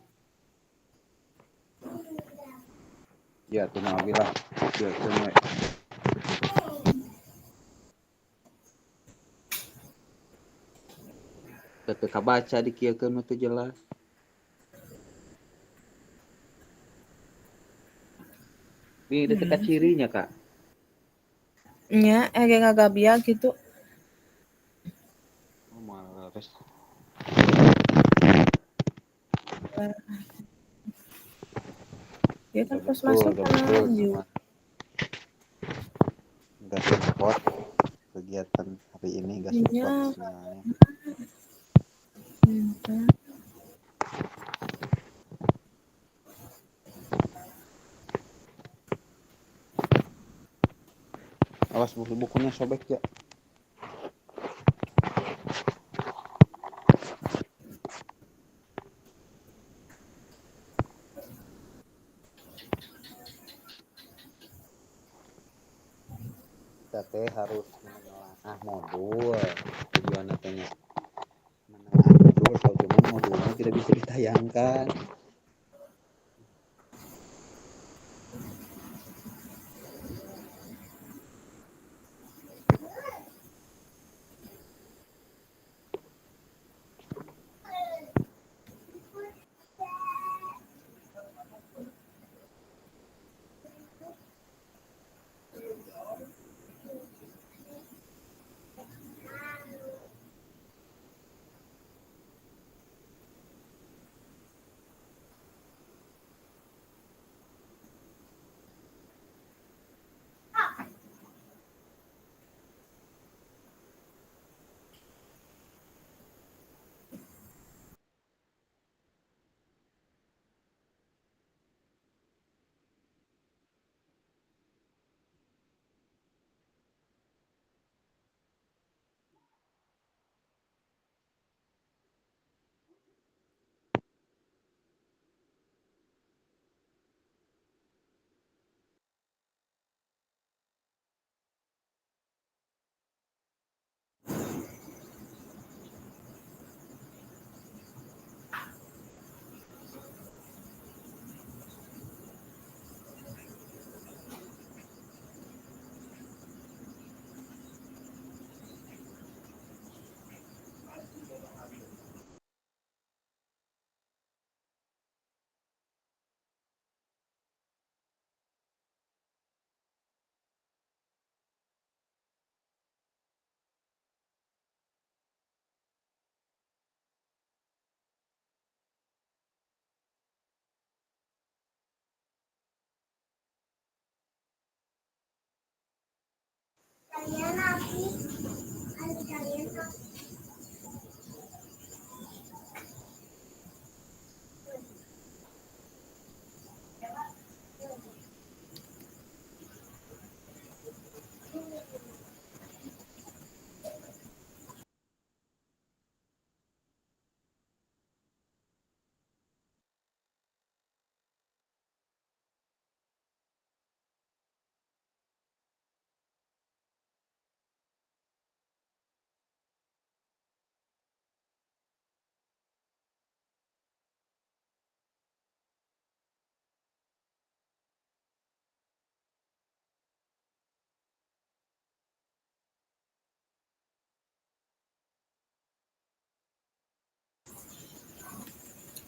Ya tuh mah lah. Ya tuh we. Teu kabaca dikieukeun mah teu jelas. Ini teu teka cirinya, Kak. Nya ge ngagabiag gitu. Oh, males. Dia kan Udah pas betul, masuk udah kan betul. lanjut. Udah support kegiatan hari ini gak support Iya. sinyalnya. Awas buku-bukunya sobek ya. Kita teh harus menelaah modul tujuan tanya menelaah modul kalau cuma modulnya tidak bisa ditayangkan.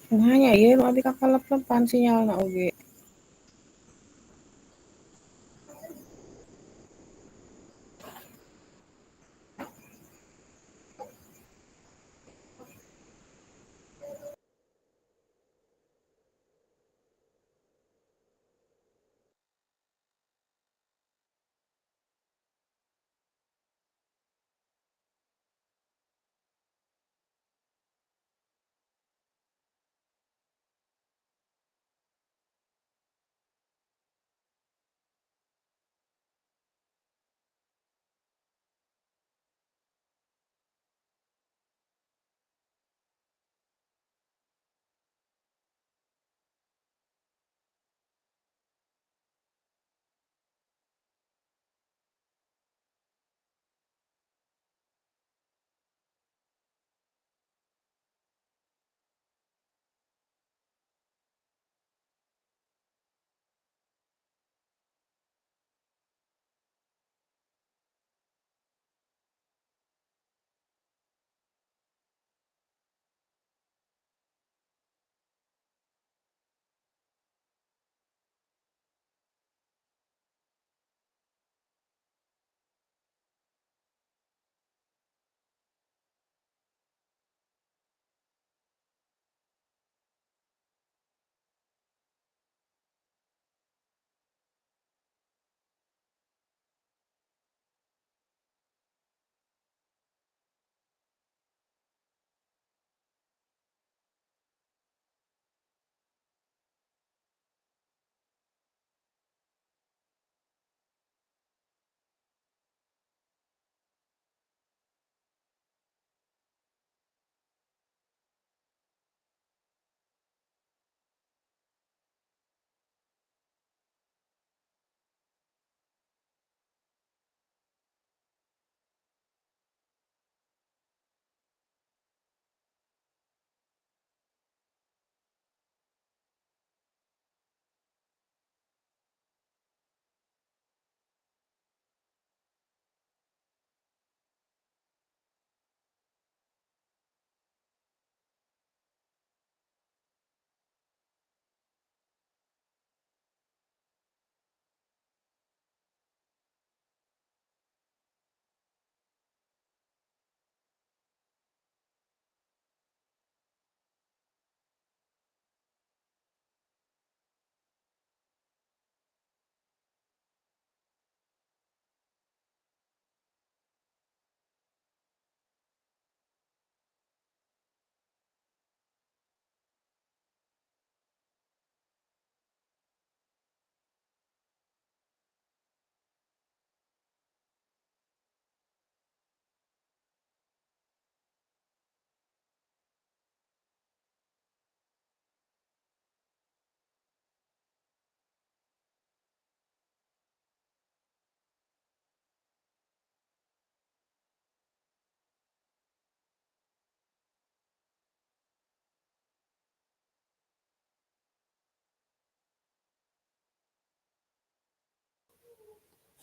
Kumaha ieu nu abi kakalep-lepan sinyalna oge.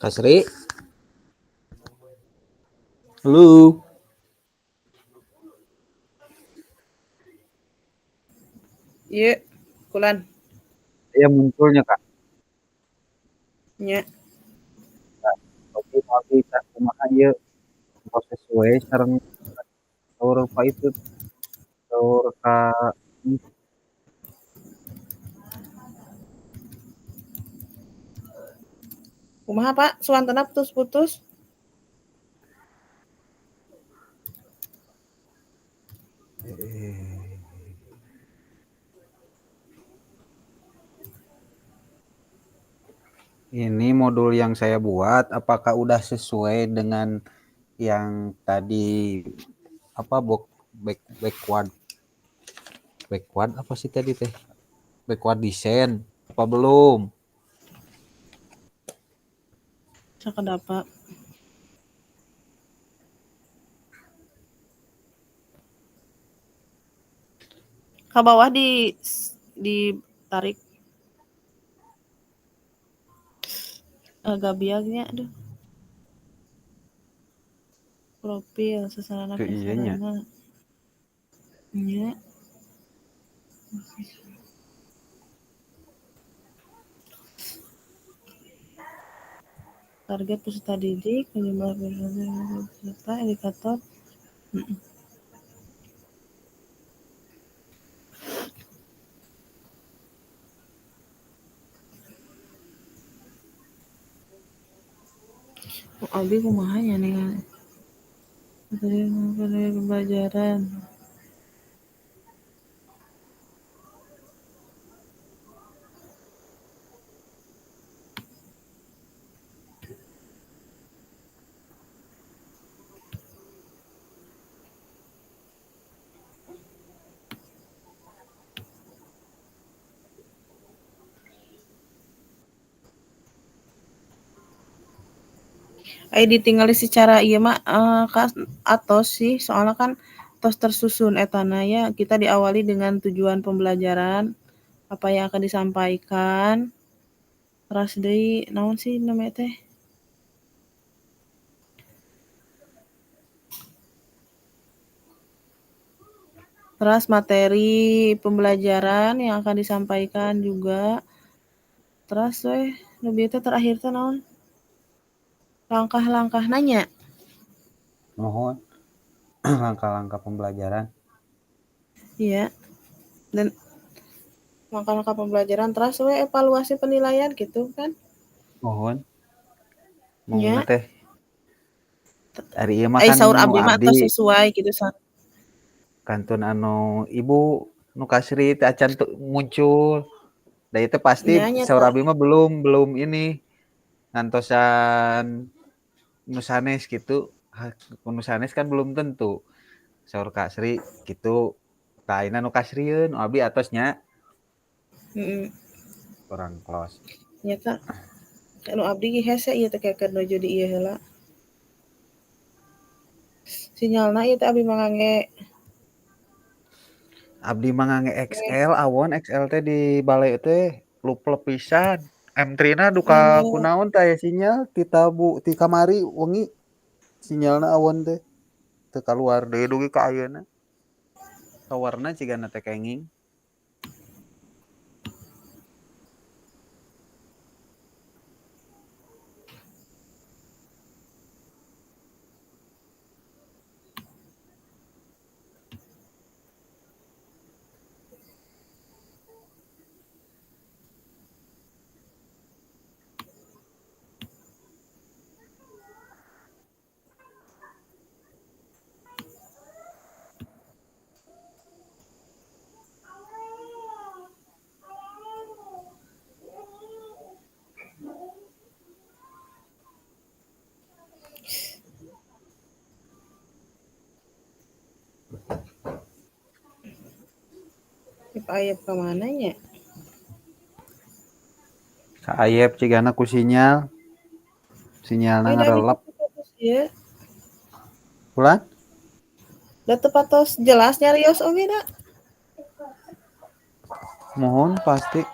Kasri. Halo. Iya, kulan. Ya munculnya Kak. Nya. Oke, tapi tak kumaha ieu proses we sareng saur ka itu saur ka Kumaha Pak? Suantana putus-putus. ini modul yang saya buat apakah udah sesuai dengan yang tadi apa backward apa sih tadi teh? Backward design apa belum? Sakedapa. Ke bawah ditarik agak biagnya aduh. Profil sesarana Tuh iya nya. prasarana. Nya. Target peserta didik, jumlah peserta, indikator. Abi kumaha nya nih? Materi pembelajaran. Ditinggali secara ieu mah atos sih soalnya kan tos tersusun etana ya kita diawali dengan tujuan pembelajaran apa yang akan disampaikan terus deui naon sih namanya teh terus materi pembelajaran yang akan disampaikan juga terus lebih teh terakhir teh naon langkah-langkah nanya Mohon langkah-langkah pembelajaran. iya dan langkah-langkah pembelajaran terus evaluasi penilaian gitu kan Mohon. nya Mau teh. Ari ieu mah kan saur nu abdi mah abdi tos sesuai gitu kantun anu ibu nu kasri teh acan tuh muncul. Da itu pasti nya saur nyata abdi mah belum ini ngantosan nu sanes gitu. Nu sanes kan belum tentu. Saur kasri gitu. Tah ayeuna nu kasrieun nu abdi atosnya kurang close. nyata anu abdi ge hese ieu teh kakeun nuju di ieu heula sinyalna ieu teh abdi mangangge Abdi mah ngangge XL awon XL teh di balai teh luplep pisan. M3 na duka anu kunaon teh aya sinyal ti tabu ti kamari wengi sinyalna awon teh teu kaluar deui dugi ka ayeuna. Towerna cigana teh kenging. ayep ka mana nya Ka ayep cigana ku sinyal. Sinyalna da abdi ngarelep. putus ieu Ulah da teu patos jelas nyarios oge da mohon pasti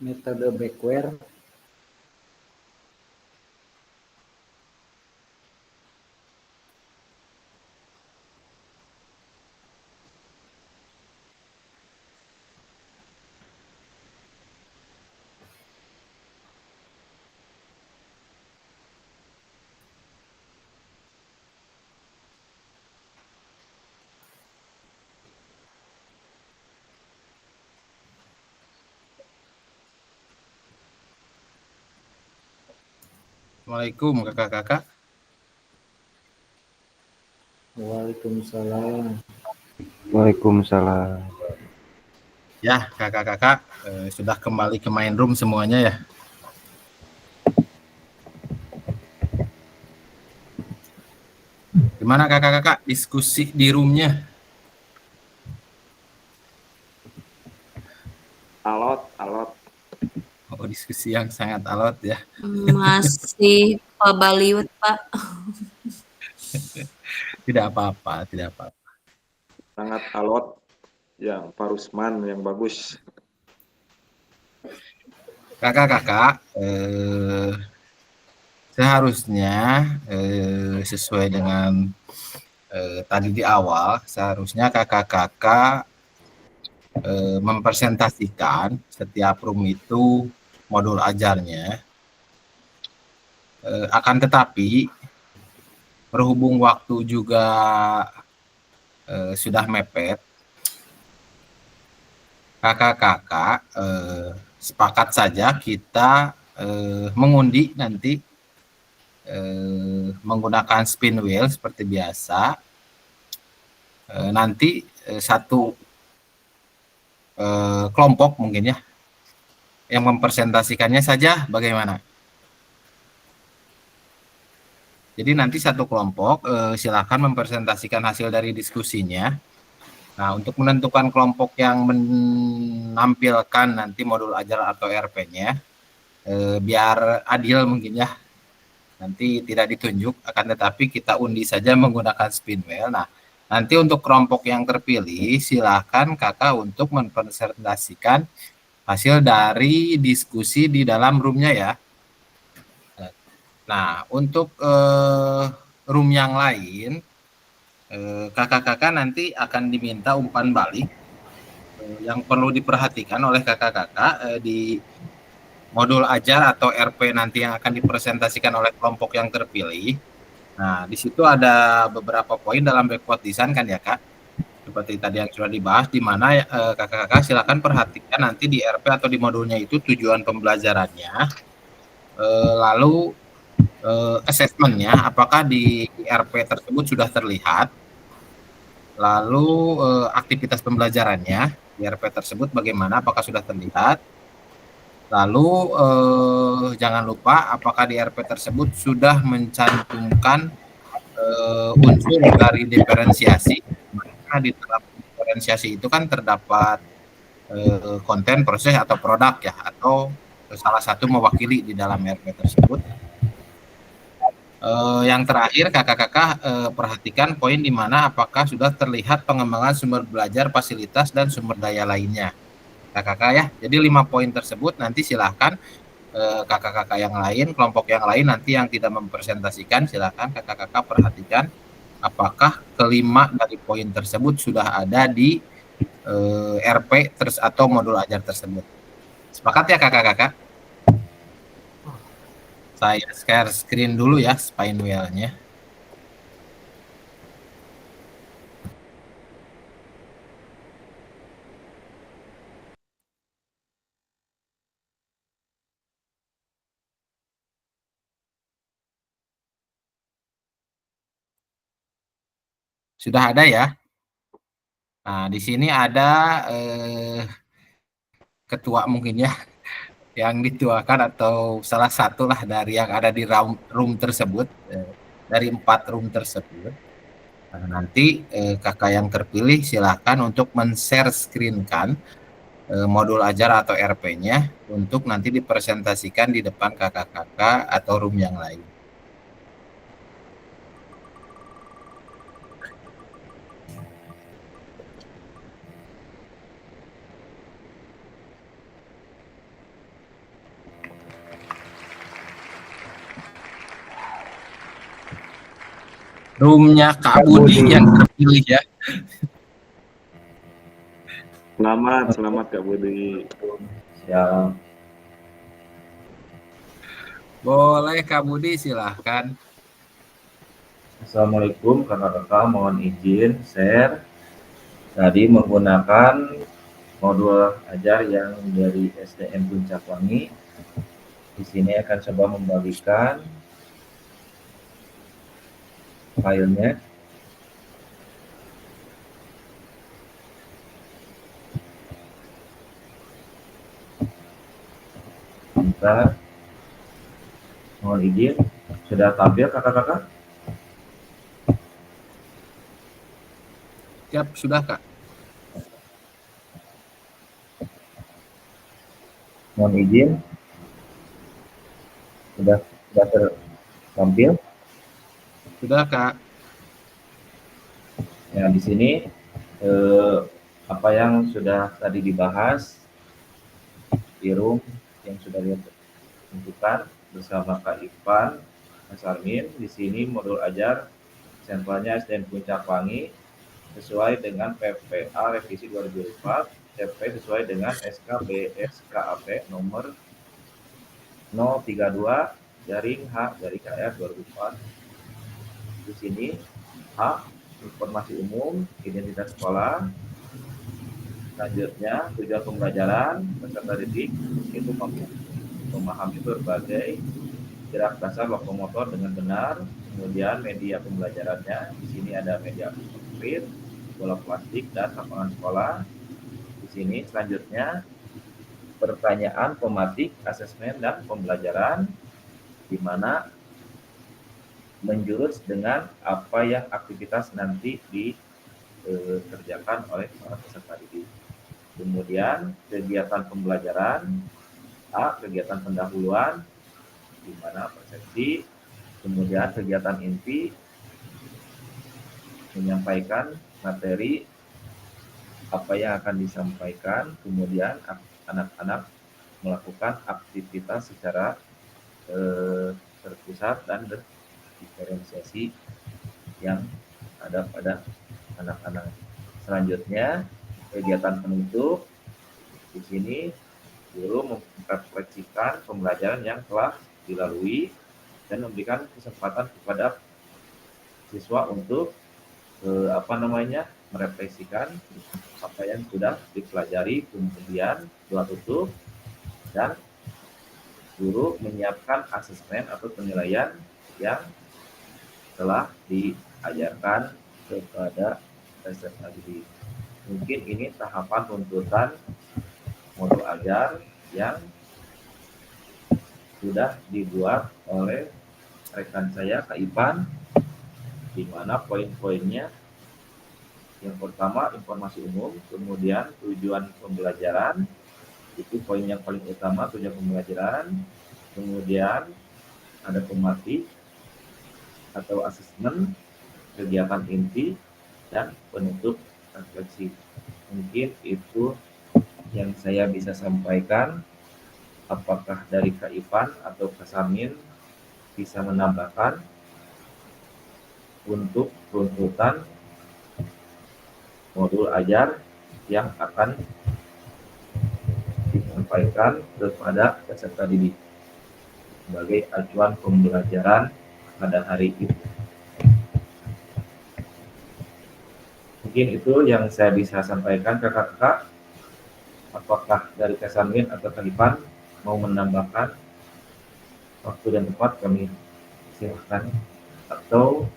metode backware. Assalamualaikum kakak-kakak. Waalaikumsalam. Waalaikumsalam. Ya kakak-kakak sudah kembali ke main room semuanya ya. Gimana kakak-kakak diskusi di roomnya? Alot. Oh, diskusi yang sangat alot ya. Masih Pak Baliut, Pak. Tidak apa-apa, tidak apa-apa. Sangat alot. Yang Pak Rusman yang bagus. Kakak-kakak, seharusnya sesuai dengan tadi di awal, seharusnya kakak-kakak mempresentasikan setiap room itu modul ajarnya. Akan tetapi berhubung waktu juga sudah mepet, kakak-kakak sepakat saja kita mengundi nanti menggunakan spin wheel seperti biasa. Nanti satu kelompok mungkin ya yang mempresentasikannya saja bagaimana. Jadi nanti satu kelompok silakan mempresentasikan hasil dari diskusinya. Nah, untuk menentukan kelompok yang menampilkan nanti modul ajar atau RP-nya, biar adil mungkin ya, nanti tidak ditunjuk, akan tetapi kita undi saja menggunakan spin wheel. Nah, nanti untuk kelompok yang terpilih, silakan kakak untuk mempresentasikan hasil dari diskusi di dalam roomnya ya. Nah, untuk room yang lain, kakak-kakak nanti akan diminta umpan balik yang perlu diperhatikan oleh kakak-kakak di modul ajar atau RP nanti yang akan dipresentasikan oleh kelompok yang terpilih. Nah, di situ ada beberapa poin dalam backward design kan ya Kak? Seperti tadi yang sudah dibahas, di mana kakak-kakak silakan perhatikan nanti di RP atau di modulnya itu tujuan pembelajarannya, lalu assessment-nya apakah di RP tersebut sudah terlihat, lalu aktivitas pembelajarannya di RP tersebut bagaimana, apakah sudah terlihat, lalu jangan lupa apakah di RP tersebut sudah mencantumkan unsur dari diferensiasi. Maka di dalam diferensiasi itu kan terdapat konten, proses, atau produk ya, atau salah satu mewakili di dalam RP tersebut. Yang terakhir kakak-kakak perhatikan poin di mana apakah sudah terlihat pengembangan sumber belajar, fasilitas, dan sumber daya lainnya. Kakak-kakak ya, jadi 5 poin tersebut nanti silahkan kakak-kakak yang lain, kelompok yang lain nanti yang tidak mempresentasikan, silahkan kakak-kakak perhatikan apakah kelima dari poin tersebut sudah ada di RP atau modul ajar tersebut. Sepakat ya kakak-kakak? Saya share screen dulu ya spine wheel-nya. Sudah ada ya? Nah, di sini ada ketua mungkin ya, yang dituakan atau salah satu lah dari yang ada di room tersebut, dari 4 room tersebut. Nah, nanti kakak yang terpilih silahkan untuk men-share screen-kan modul ajar atau RP-nya untuk nanti dipresentasikan di depan kakak-kakak atau room yang lain. Roomnya Kak Budi yang terpilih ya. Selamat Kak Budi. Siap. Boleh Kak Budi, silahkan. Assalamualaikum kakak-kakak, mohon izin share tadi menggunakan modul ajar yang dari SDN Puncak Wangi. Di sini akan coba membagikan filenya. Bentar. Mohon izin, sudah tampil kakak-kakak? Siap, sudah Kak. Mohon izin, sudah tertampil? Sudah Kak. Ya, di sini apa yang sudah tadi dibahas di room yang sudah ditentukan bersama Kak Ivan, Mas Armin. Di sini modul ajar sampelnya SDN Puncak Wangi sesuai dengan PPA revisi 2004, CP sesuai dengan SK BSKAP nomor 032/H/KR 2004. Di sini H, informasi umum, identitas sekolah. Selanjutnya, tujuan pembelajaran peserta didik itu memahami berbagai gerak dasar lokomotor dengan benar. Kemudian media pembelajarannya, di sini ada media print, bola plastik, dan lapangan sekolah. Di sini selanjutnya pertanyaan pematik, asesmen, dan pembelajaran, di mana menjurus dengan apa yang aktivitas nanti dikerjakan oleh para peserta didik. Kemudian kegiatan pembelajaran, A, kegiatan pendahuluan, di mana persepsi. Kemudian kegiatan inti, menyampaikan materi apa yang akan disampaikan. Kemudian anak-anak melakukan aktivitas secara terpusat dan diferensiasi yang ada pada anak-anak. Selanjutnya kegiatan penutup, di sini guru merefleksikan pembelajaran yang telah dilalui dan memberikan kesempatan kepada siswa untuk merefleksikan apa yang sudah dipelajari. Kemudian doa tutup dan guru menyiapkan asesmen atau penilaian yang telah diajarkan kepada peserta didik. Mungkin ini tahapan tuntutan modul ajar yang sudah dibuat oleh rekan saya Kak Ivan, di mana poin-poinnya yang pertama informasi umum, kemudian tujuan pembelajaran, itu poin yang paling utama, tujuan pembelajaran. Kemudian ada pematik atau asesmen, kegiatan inti, dan penutup refleksi. Mungkin itu yang saya bisa sampaikan. Apakah dari Kak Ivan atau Kak Samin bisa menambahkan untuk tuntutan modul ajar yang akan disampaikan kepada peserta didik sebagai acuan pembelajaran pada hari itu? Mungkin itu yang saya bisa sampaikan kakak-kakak. Apakah dari Kak Samin atau Kak Ivan mau menambahkan? Waktu dan tempat kami silahkan. Atau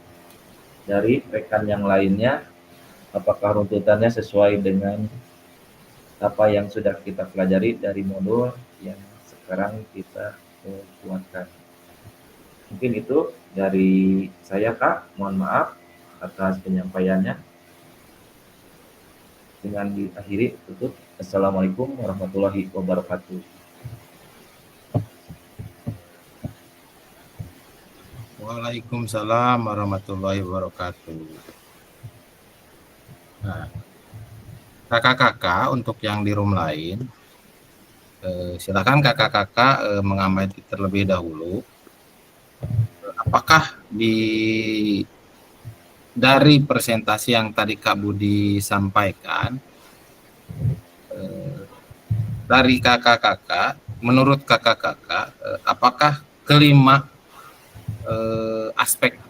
dari rekan yang lainnya, apakah runtutannya sesuai dengan apa yang sudah kita pelajari dari modul yang sekarang kita kuatkan? Mungkin itu dari saya Kak, mohon maaf atas penyampaiannya. Dengan diakhiri tutup. Assalamualaikum warahmatullahi wabarakatuh. Waalaikumsalam warahmatullahi wabarakatuh. Nah, kakak-kakak untuk yang di room lain, silakan kakak-kakak mengamati terlebih dahulu apakah di dari presentasi yang tadi Kak Budi sampaikan, dari kakak-kakak, menurut kakak-kakak, apakah kelima aspek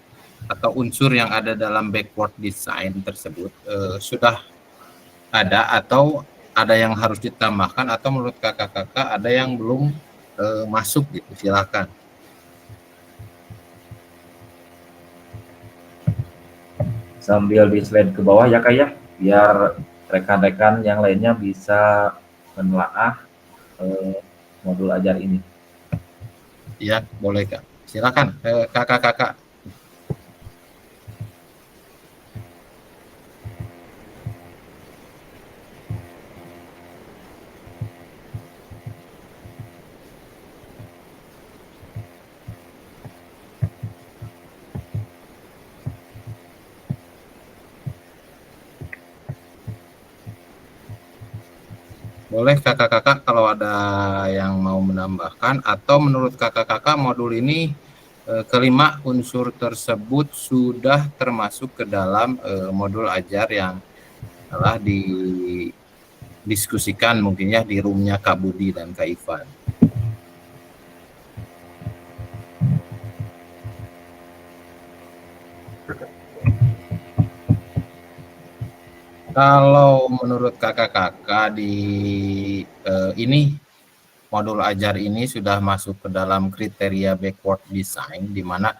atau unsur yang ada dalam backward design tersebut sudah ada atau ada yang harus ditambahkan, atau menurut kakak-kakak ada yang belum masuk gitu? Silakan. Sambil di slide ke bawah ya Kak ya, biar rekan-rekan yang lainnya bisa menelaah modul ajar ini. Ya, boleh Kak. Silakan kakak-kakak. Boleh kakak-kakak kalau ada yang mau menambahkan, atau menurut kakak-kakak modul ini kelima unsur tersebut sudah termasuk ke dalam modul ajar yang telah didiskusikan mungkin ya di roomnya Kak Budi dan Kak Ivan. Kalau menurut kakak-kakak di ini modul ajar ini sudah masuk ke dalam kriteria backward design, di mana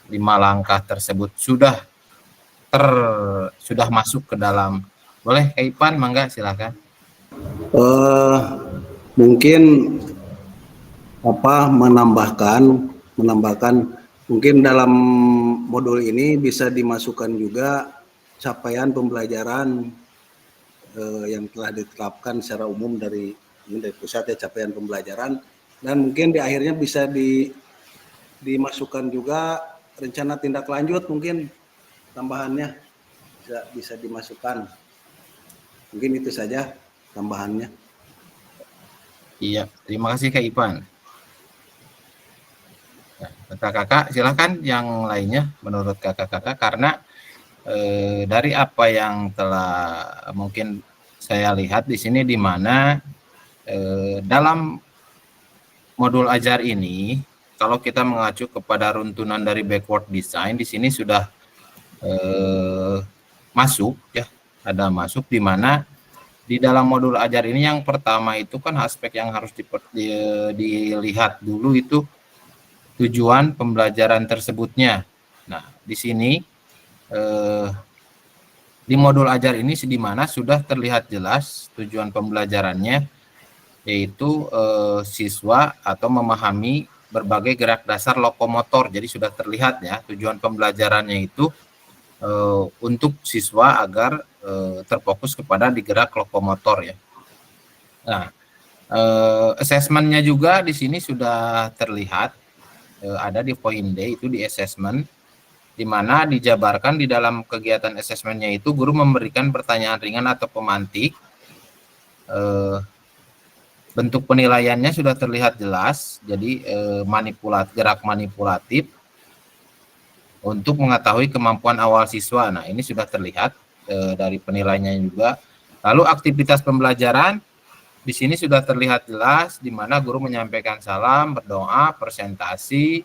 5 langkah tersebut sudah masuk ke dalam. Boleh Kak Ivan, mangga silakan. Mungkin menambahkan mungkin dalam modul ini bisa dimasukkan juga capaian pembelajaran yang telah ditetapkan secara umum dari pusat ya, capaian pembelajaran, dan mungkin di akhirnya bisa dimasukkan juga rencana tindak lanjut, mungkin tambahannya bisa dimasukkan. Mungkin itu saja tambahannya. Iya, terima kasih Kak Ivan. Kakak-kakak silakan yang lainnya menurut kakak-kakak, karena dari apa yang telah mungkin saya lihat di sini, di mana dalam modul ajar ini kalau kita mengacu kepada runtunan dari backward design, di sini sudah masuk ya, ada masuk, di mana di dalam modul ajar ini yang pertama itu kan aspek yang harus dilihat dulu itu tujuan pembelajaran tersebutnya. Nah, di sini di modul ajar ini di mana sudah terlihat jelas tujuan pembelajarannya, yaitu siswa atau memahami berbagai gerak dasar lokomotor. Jadi sudah terlihat ya tujuan pembelajarannya itu untuk siswa agar terfokus kepada di gerak lokomotor ya. Nah, asesmennya juga di sini sudah terlihat ada di poin D, itu di assessment, di mana dijabarkan di dalam kegiatan asesmennya itu guru memberikan pertanyaan ringan atau pemantik. Bentuk penilaiannya sudah terlihat jelas, jadi gerak manipulatif untuk mengetahui kemampuan awal siswa. Nah, ini sudah terlihat dari penilaiannya juga. Lalu aktivitas pembelajaran di sini sudah terlihat jelas, di mana guru menyampaikan salam, berdoa, presentasi,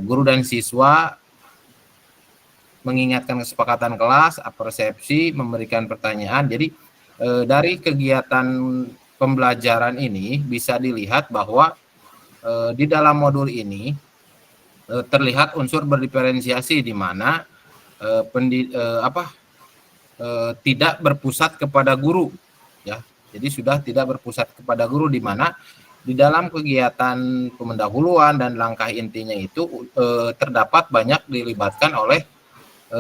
guru dan siswa mengingatkan kesepakatan kelas, persepsi, memberikan pertanyaan. Jadi dari kegiatan pembelajaran ini bisa dilihat bahwa di dalam modul ini terlihat unsur berdiferensiasi, di mana tidak berpusat kepada guru ya. Jadi sudah tidak berpusat kepada guru, di mana di dalam kegiatan pendahuluan dan langkah intinya itu terdapat banyak dilibatkan oleh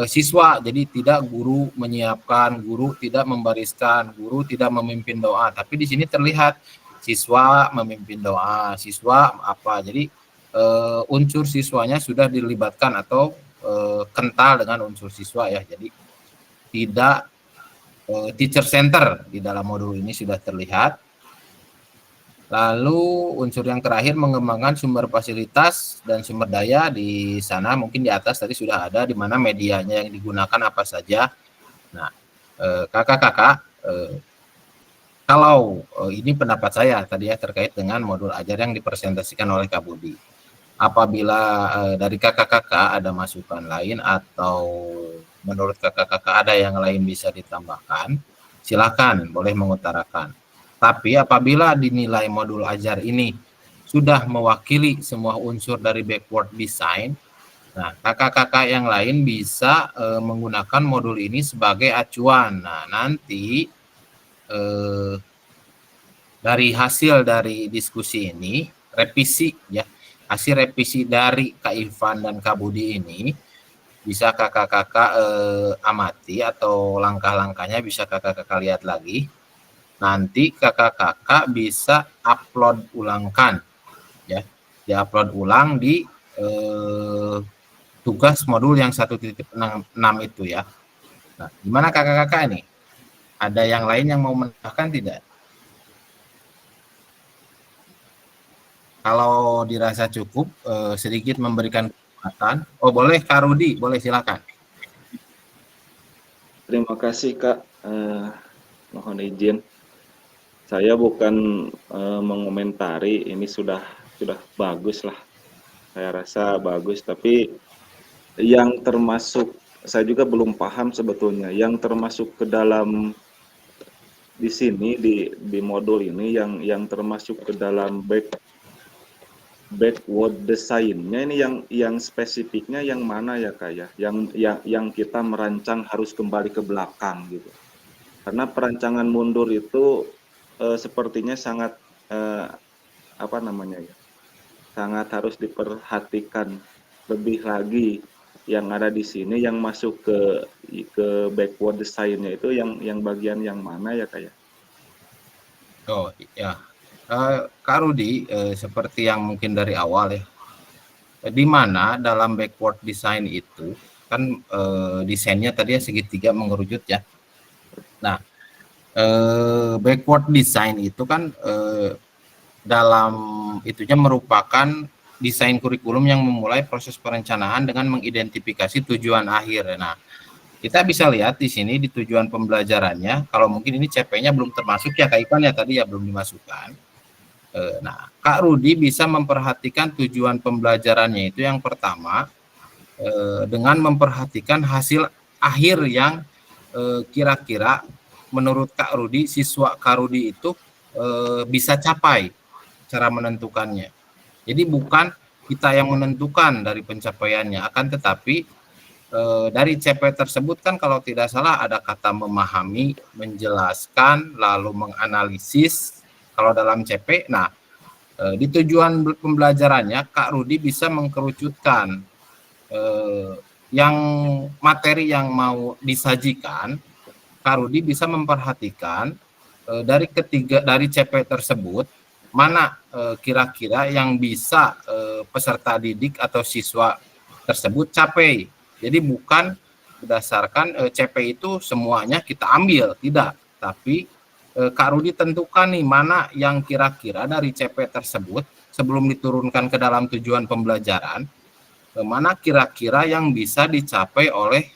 siswa. Jadi tidak guru menyiapkan, guru tidak membariskan, guru tidak memimpin doa, tapi di sini terlihat siswa memimpin doa, siswa apa. Jadi unsur siswanya sudah dilibatkan atau kental dengan unsur siswa ya. Jadi tidak teacher center di dalam modul ini sudah terlihat. Lalu unsur yang terakhir mengembangkan sumber fasilitas dan sumber daya. Di sana mungkin di atas tadi sudah ada di mana medianya yang digunakan apa saja. Nah, kakak-kakak, kalau ini pendapat saya tadi ya terkait dengan modul ajar yang dipresentasikan oleh Kak Budi. Apabila dari kakak-kakak ada masukan lain atau menurut kakak-kakak ada yang lain bisa ditambahkan, silakan boleh mengutarakan. Tapi apabila dinilai modul ajar ini sudah mewakili semua unsur dari backward design, nah kakak-kakak yang lain bisa menggunakan modul ini sebagai acuan. Nah nanti dari hasil dari diskusi ini, revisi ya, hasil revisi dari Kak Ivan dan Kak Budi ini bisa kakak-kakak amati atau langkah-langkahnya bisa kakak-kakak lihat lagi. Nanti kakak-kakak bisa upload ulangkan ya, diupload ulang di tugas modul yang 1.6 itu ya. Nah, gimana kakak-kakak ini? Ada yang lain yang mau menambahkan tidak? Kalau dirasa cukup, sedikit memberikan kesempatan. Oh boleh Kak Rudi, boleh silakan. Terima kasih Kak, mohon izin. Saya bukan mengomentari, ini sudah bagus lah. Saya rasa bagus, tapi yang termasuk, saya juga belum paham sebetulnya, yang termasuk ke dalam di sini di modul ini yang termasuk ke dalam backward design-nya ini yang spesifiknya yang mana ya Kak ya? Yang kita merancang harus kembali ke belakang gitu. Karena perancangan mundur itu sepertinya sangat apa namanya ya, sangat harus diperhatikan lebih lagi. Yang ada di sini yang masuk ke backward design-nya itu yang bagian yang mana ya Kak ya? Oh ya, Kak Rudi, seperti yang mungkin dari awal ya, di mana dalam backward design itu kan desainnya tadi ya segitiga mengerucut ya. Nah, backward design itu kan dalam itunya merupakan desain kurikulum yang memulai proses perencanaan dengan mengidentifikasi tujuan akhir. Nah, kita bisa lihat di sini di tujuan pembelajarannya, kalau mungkin ini CP-nya belum termasuk ya Kak Ivan ya tadi ya belum dimasukkan. Nah, Kak Rudi bisa memperhatikan tujuan pembelajarannya itu yang pertama dengan memperhatikan hasil akhir yang kira-kira menurut Kak Rudi, siswa Kak Rudi itu bisa capai cara menentukannya. Jadi bukan kita yang menentukan dari pencapaiannya, akan tetapi dari CP tersebut kan kalau tidak salah ada kata memahami, menjelaskan, lalu menganalisis kalau dalam CP. Nah, di tujuan pembelajarannya Kak Rudi bisa mengkerucutkan yang materi yang mau disajikan. Kak Rudi bisa memperhatikan dari CP tersebut mana kira-kira yang bisa peserta didik atau siswa tersebut capai. Jadi bukan berdasarkan CP itu semuanya kita ambil, tidak. Tapi Kak Rudi tentukan nih mana yang kira-kira dari CP tersebut sebelum diturunkan ke dalam tujuan pembelajaran, mana kira-kira yang bisa dicapai oleh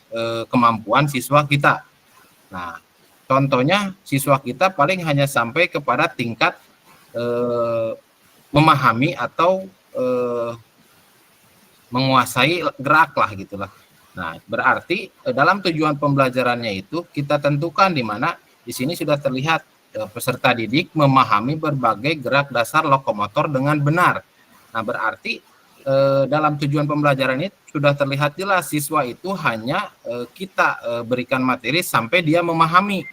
kemampuan siswa kita. Nah, contohnya siswa kita paling hanya sampai kepada tingkat memahami atau menguasai gerak lah gitulah. Nah, berarti dalam tujuan pembelajarannya itu kita tentukan di mana di sini sudah terlihat peserta didik memahami berbagai gerak dasar lokomotor dengan benar. Nah, berarti dalam tujuan pembelajaran ini sudah terlihat jelas siswa itu hanya kita berikan materi sampai dia memahami,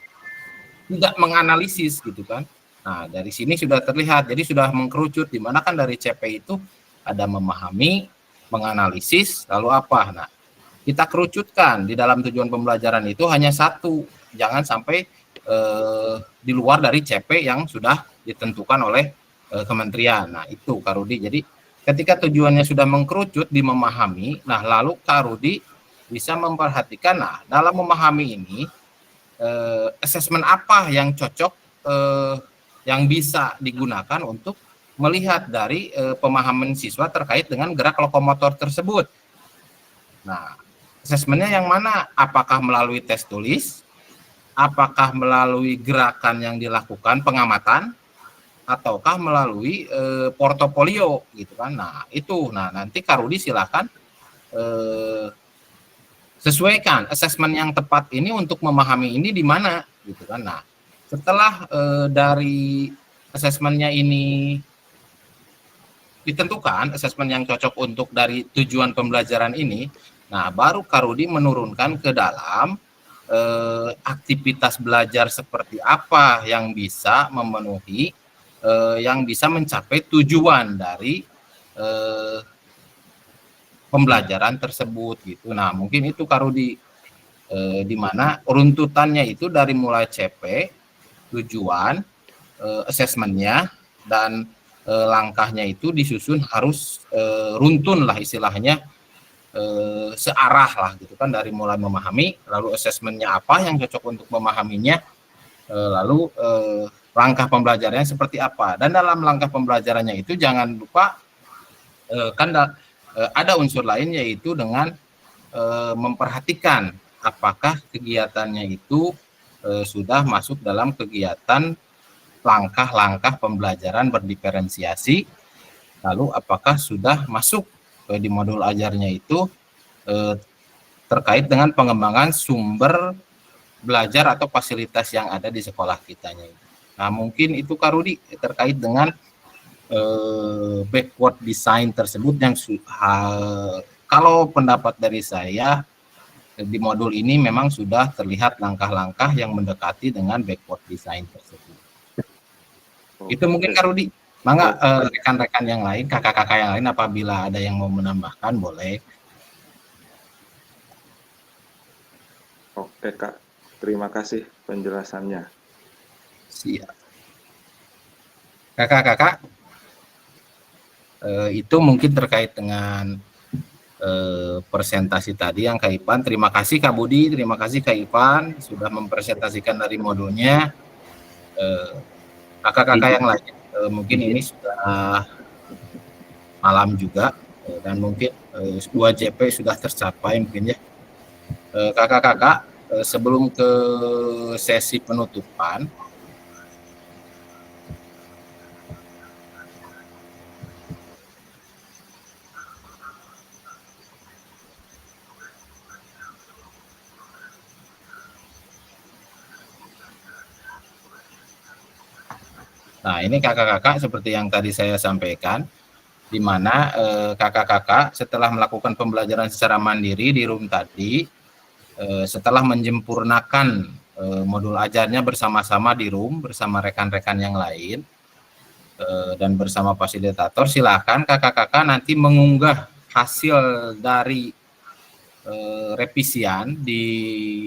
tidak menganalisis gitu kan. Nah, dari sini sudah terlihat, jadi sudah mengkerucut di mana kan dari CP itu ada memahami, menganalisis, lalu apa. Nah, kita kerucutkan di dalam tujuan pembelajaran itu hanya satu, jangan sampai di luar dari CP yang sudah ditentukan oleh kementerian. Nah, itu Kak Rudi. Jadi ketika tujuannya sudah mengkerucut di memahami, nah lalu Kak Rudi bisa memperhatikan, nah dalam memahami ini asesmen apa yang cocok yang bisa digunakan untuk melihat dari pemahaman siswa terkait dengan gerak lokomotor tersebut. Nah, asesmennya yang mana? Apakah melalui tes tulis? Apakah melalui gerakan yang dilakukan pengamatan? Ataukah melalui portofolio gitu kan? Nah, itu. Nah, nanti Kak Rudi silakan sesuaikan asesmen yang tepat ini untuk memahami ini di mana gitu kan. Nah, setelah dari asesmennya ini ditentukan, asesmen yang cocok untuk dari tujuan pembelajaran ini, nah baru Kak Rudi menurunkan ke dalam aktivitas belajar seperti apa yang bisa memenuhi, yang bisa mencapai tujuan dari pembelajaran tersebut gitu. Nah, mungkin itu Kak Rudi, di mana runtutannya itu dari mulai CP, tujuan, asesmennya, dan langkahnya itu disusun harus runtun lah istilahnya, searah lah gitu kan, dari mulai memahami, lalu asesmennya apa yang cocok untuk memahaminya, lalu langkah pembelajarannya seperti apa. Dan dalam langkah pembelajarannya itu jangan lupa ada unsur lain, yaitu dengan memperhatikan apakah kegiatannya itu sudah masuk dalam kegiatan langkah-langkah pembelajaran berdiferensiasi, lalu apakah sudah masuk di modul ajarnya itu terkait dengan pengembangan sumber belajar atau fasilitas yang ada di sekolah kitanya. Nah, mungkin itu Kak Rudi terkait dengan backward design tersebut yang kalau pendapat dari saya di modul ini memang sudah terlihat langkah-langkah yang mendekati dengan backward design tersebut. Itu mungkin Kak Rudi. Mangga rekan-rekan yang lain, kakak-kakak yang lain apabila ada yang mau menambahkan boleh. Oke Kak, terima kasih penjelasannya. Siap. Kakak-kakak, itu mungkin terkait dengan presentasi tadi yang Kak Ipan. Terima kasih Kak Budi, terima kasih Kak Ipan sudah mempresentasikan dari modulnya. Kakak-kakak yang lain, mungkin ini sudah malam juga, dan mungkin 2 JP sudah tercapai mungkin ya. Kakak-kakak, sebelum ke sesi penutupan, nah ini kakak-kakak seperti yang tadi saya sampaikan, di mana kakak-kakak setelah melakukan pembelajaran secara mandiri di room tadi, setelah menjempurnakan modul ajarnya bersama-sama di room bersama rekan-rekan yang lain dan bersama fasilitator, silakan kakak-kakak nanti mengunggah hasil dari revisian di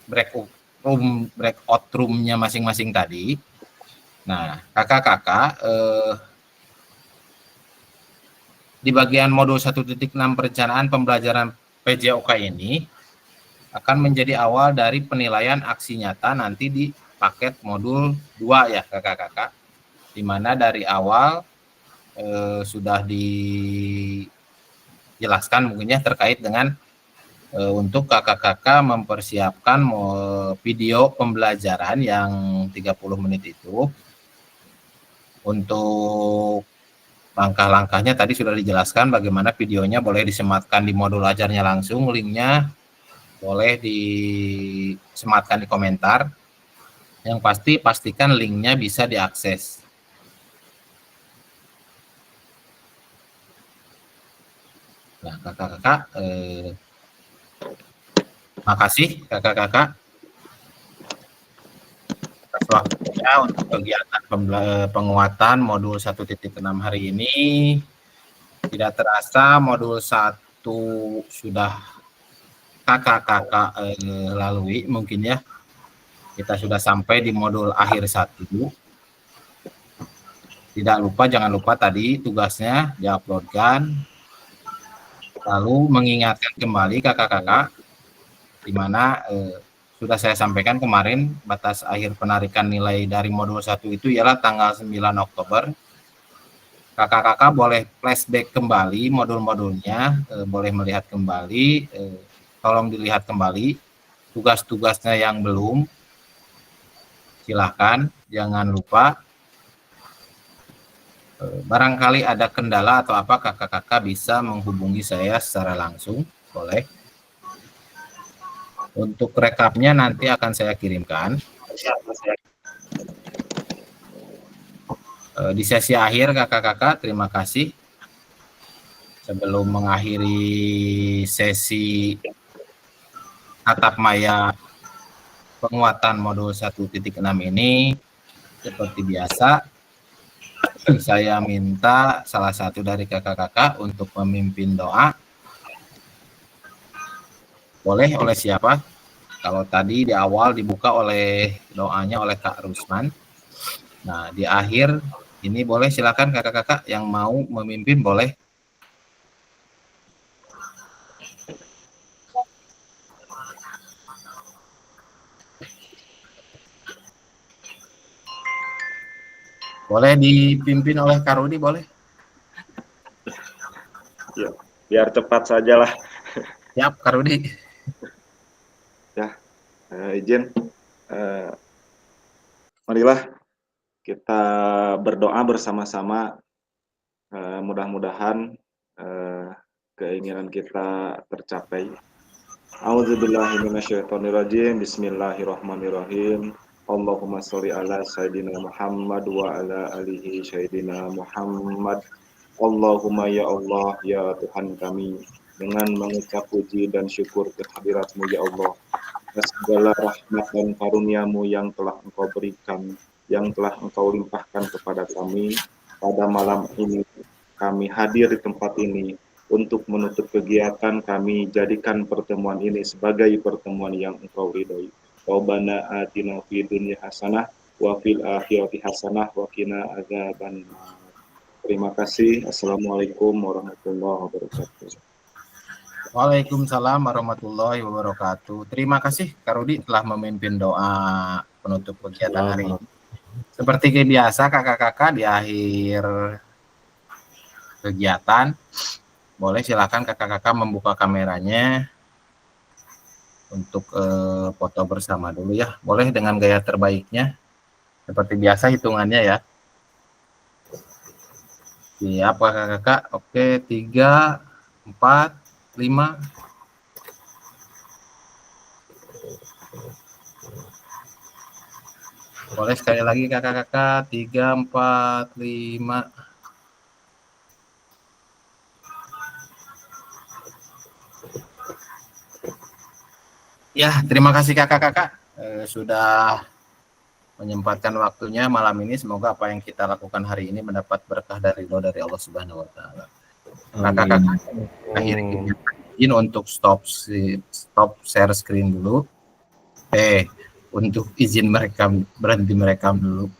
breakout room-nya masing-masing tadi. Nah, kakak-kakak di bagian modul 1.6 perencanaan pembelajaran PJOK ini akan menjadi awal dari penilaian aksi nyata nanti di paket modul 2 ya kakak-kakak, di mana dari awal sudah dijelaskan mungkin ya terkait dengan untuk kakak-kakak mempersiapkan video pembelajaran yang 30 menit itu. Untuk langkah-langkahnya tadi sudah dijelaskan bagaimana videonya boleh disematkan di modul ajarnya langsung, linknya boleh disematkan di komentar. Yang pasti pastikan linknya bisa diakses. Nah, kakak-kakak, makasih kakak-kakak atas waktunya untuk kegiatan penguatan modul 1.6 hari ini. Tidak terasa modul 1 sudah kakak-kakak lalui mungkin ya. Kita sudah sampai di modul akhir 1. Tidak lupa, jangan lupa tadi tugasnya diuploadkan. Lalu mengingatkan kembali kakak-kakak di mana sudah saya sampaikan kemarin, batas akhir penarikan nilai dari modul 1 itu ialah tanggal 9 Oktober. Kakak-kakak boleh flashback kembali modul-modulnya, boleh melihat kembali, tolong dilihat kembali tugas-tugasnya yang belum, silahkan, jangan lupa. Barangkali ada kendala atau apa, kakak-kakak bisa menghubungi saya secara langsung, boleh. Untuk rekapnya nanti akan saya kirimkan. Di sesi akhir kakak-kakak, terima kasih. Sebelum mengakhiri sesi atap maya penguatan modul 1.6 ini, seperti biasa, saya minta salah satu dari kakak-kakak untuk memimpin doa. Boleh oleh siapa? Kalau tadi di awal dibuka oleh doanya oleh Kak Rusman. Nah, di akhir ini boleh silakan kakak-kakak yang mau memimpin boleh. Boleh dipimpin oleh Kak Rudi, boleh? Ya, biar cepat saja lah. Siap, Kak Rudi. Ya, izin. Marilah kita berdoa bersama-sama. Mudah-mudahan keinginan kita tercapai. A'udzubillahiminasyaitonirrajim. Bismillahirrahmanirrahim. Allahumma sholli ala Sayyidina Muhammad wa ala alihi Sayyidina Muhammad. Allahumma ya Allah, ya Tuhan kami, dengan mengucap puji dan syukur kehadirat-Mu ya Allah, atas segala rahmat dan karunia-Mu yang telah Engkau berikan, yang telah Engkau limpahkan kepada kami pada malam ini. Kami hadir di tempat ini untuk menutup kegiatan kami, jadikan pertemuan ini sebagai pertemuan yang Engkau ridhoi. Rabbana atina fid dunya hasanah wa fil akhirati hasanah wa qina adzabannar. Terima kasih. Assalamualaikum warahmatullahi wabarakatuh. Waalaikumsalam warahmatullahi wabarakatuh. Terima kasih Kak Rudi telah memimpin doa penutup kegiatan hari ini. Seperti biasa kakak-kakak di akhir kegiatan, boleh silakan kakak-kakak membuka kameranya untuk foto bersama dulu ya. Boleh dengan gaya terbaiknya. Seperti biasa hitungannya ya. Siap kakak-kakak. Oke, 3, 4, 5. Boleh sekali lagi kakak-kakak. 3, 4, 5. Ya, terima kasih kakak-kakak sudah menyempatkan waktunya malam ini. Semoga apa yang kita lakukan hari ini mendapat berkah dari Allah Subhanahu wa taala. Kakak-kakak akhirnya izin untuk stop share screen dulu. Untuk izin berhenti merekam dulu.